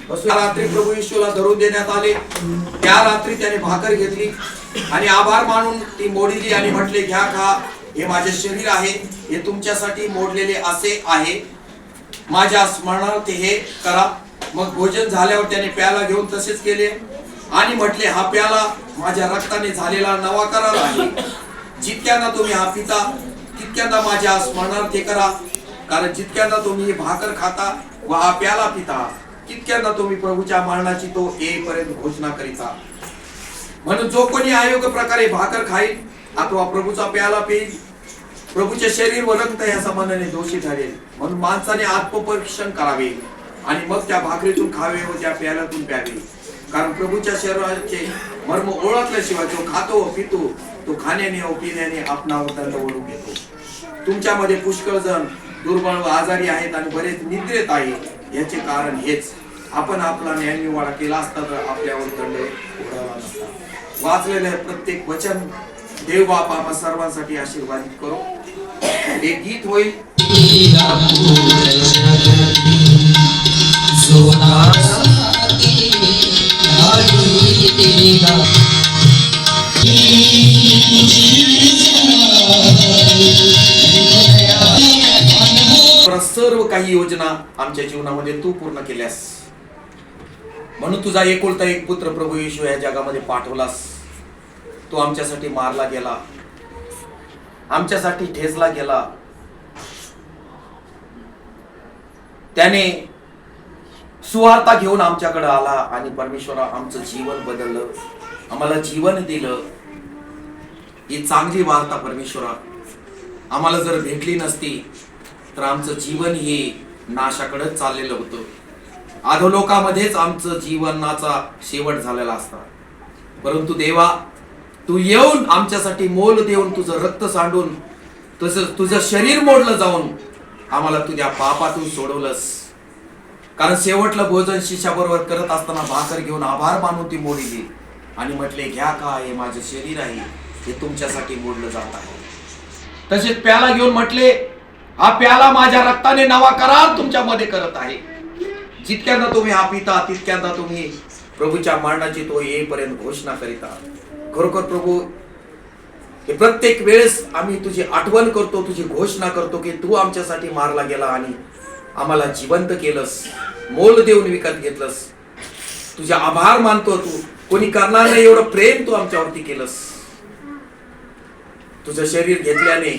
बसल्या रात्री प्रभू येशूला धरून देण्यात आले. त्या रात्री त्याने भाकर घेतली आणि आभार मानून ती मोडली आणि म्हटले, घ्या खा, हे माझे शरीर आहे, हे तुमच्यासाठी मोडलेले असे आहे, माझ्या स्मरणार्थ हे करा. मग भोजन झाल्यावर त्याने प्याला घेऊन तसेच केले आणि म्हटले, हा प्याला माझ्या रक्ताने झालेला नवा करार आहे. जितक्यांदा तुम्ही हा पिता तितक्यांदा माझ्या स्मरणार्थ हे करा. कारण जितक्यांदा तुम्ही ही भाकर खाता व हा प्याला पिता तितक्यांदा तुम्ही प्रभूच्या मरणाची तो येईपर्यंत घोषणा करीता. म्हणून जो कोणी अयोग्य प्रकारे भाकर खाईल अथवा प्रभूचा प्याला पिईल, प्रभूचे शरीर व रक्त या संबंधाने दोषी ठरेल. म्हणून माणसाने आत्मपरीक्षण करावे आणि मग त्या भाकरीतून खावे व त्या प्याल्यातून प्यावे. कारण प्रभूच्या शरीराचे मर्म ओळखल्याशिवाय जो खातो व पितो तो खाण्याने व पिण्याने आपणावर दंड ओढून घेतो. तुमच्यामध्ये पुष्कळ जण दुर्बळ व आजारी आहेत आणि बरेच निद्रेत आहे. याचे कारण हेच, आपण आपला न्यायनिवाडा केला असता तर आपल्यावर दंड ओढावला नसता. वाचलेले प्रत्येक वचन देव बाप आम्हा सर्वांसाठी आशीर्वादित करो. एक गीत होईल. सर्व काही योजना आमच्या जीवनामध्ये तू पूर्ण केल्यास, म्हणून तुझा एकुलता एक पुत्र प्रभू येशू या जगामध्ये पाठवलास. तो आमच्यासाठी मारला गेला, आमच्यासाठी ठेचला गेला. त्याने सुवार्ता घेऊन आमच्याकडे आला आणि परमेश्वरा आमचं जीवन बदललं, आम्हाला जीवन दिलं. ही चांगली वार्ता परमेश्वरा आम्हाला जर भेटली नसती तर आमचं जीवन हे नाशाकडे चाललेलं होतं. अधोलोकामध्येच आमचं जीवनाचा शेवट झालेला असता. परंतु देवा, तू येऊन आमच्यासाठी मोल देऊन तुझं रक्त सांडून तुझं शरीर मोडलं जाऊन आम्हाला तुझ्या पापातून सोडवलंस. कारण शेवटलं भोजन शिष्याबरोबर करत असताना भाकर घेऊन आभार मानून ती मोडली आणि म्हटले, घ्या का, हे माझं शरीर आहे, हे तुमच्यासाठी मोडलं जात आहे. तसेच प्याला घेऊन म्हटले, हा प्याला माझ्या रक्ताने नवा करार तुमच्यामध्ये करत आहे. जितक्यांदा तुम्ही हा पिता तितक्यांदा तुम्ही प्रभूच्या मरणाची तो येईपर्यंत घोषणा करीता. खरोखर प्रभू, हे प्रत्येक वेळेस आम्ही तुझी आठवण करतो, तुझी घोषणा करतो की तू आमच्यासाठी मारला गेला आणि आम्हाला जिवंत केलंस, मोल देऊन विकत घेतलंस. तुझे आभार मानतो. तू कोणी करणार नाही एवढं प्रेम तू आमच्यावरती केलंस. तुझं शरीर घेतल्याने,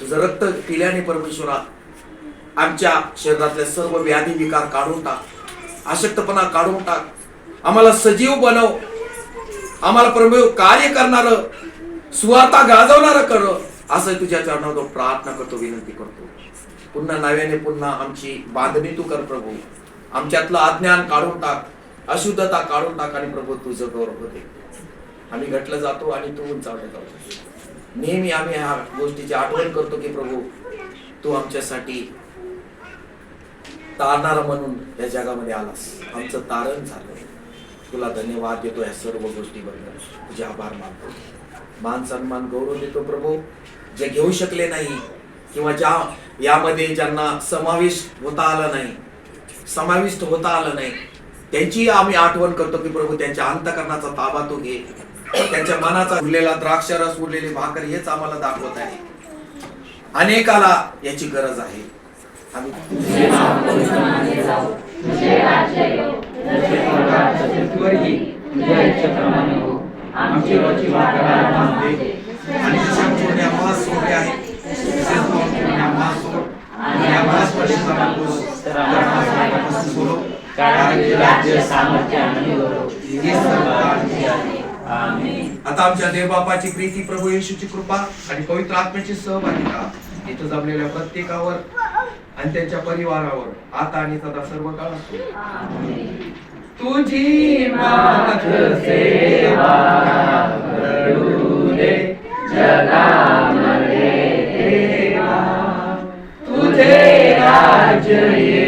तुझं रक्त पिल्याने परमेश्वरा आमच्या शरीरातले सर्व व्याधी विकार काढून टाक, अशक्तपणा काढून टाक. आम्हाला सजीव बनव. आम्हाला प्रभू कार्य करणार, सुवार्ता गाजवणार कर, असं तुझ्या चरणावर प्रार्थना करतो, विनंती करतो. पुन्हा नव्याने पुन्हा आमची बांधणी तू कर प्रभू. आमच्यातलं अज्ञान काढून टाक, अशुद्धता काढून टाक आणि प्रभू तुझं गौरव होते. आम्ही घटलं जातो आणि तू उंचावले जातो. नेहमी आम्ही ह्या गोष्टीची आठवण करतो की प्रभू तू आमच्यासाठी तारणारा म्हणून या जगामध्ये आलास, आमचं तारण झालं. तुला धन्यवाद देतो या सर्व गोष्टीबद्दल. तुझे आभार मानतो, मान सन्मान गौरव देतो प्रभू. जे घेऊ शकले नाही किंवा ज्या यामध्ये ज्यांना समाविष्ट होता आलं नाही त्यांची आम्ही आठवण करतो की प्रभू त्यांच्या अंतःकरणाचा ताबा तू घे. त्यांच्या मनाचा उरलेला द्राक्षरस, उरलेली भाकर हेच आम्हाला दाखवत आहे. अनेकाला याची गरज आहे. आम्ही आता आमच्या देवबापाची प्रीती, प्रभू येशूची कृपा आणि पवित्र आत्म्याची सहभागिता इथं जमलेल्या प्रत्येकावर आणि त्यांच्या परिवारावर आता आणि सदा सर्व काळ असो. तुझी मात सेवा करू दे जगामध्ये देवा. राज्य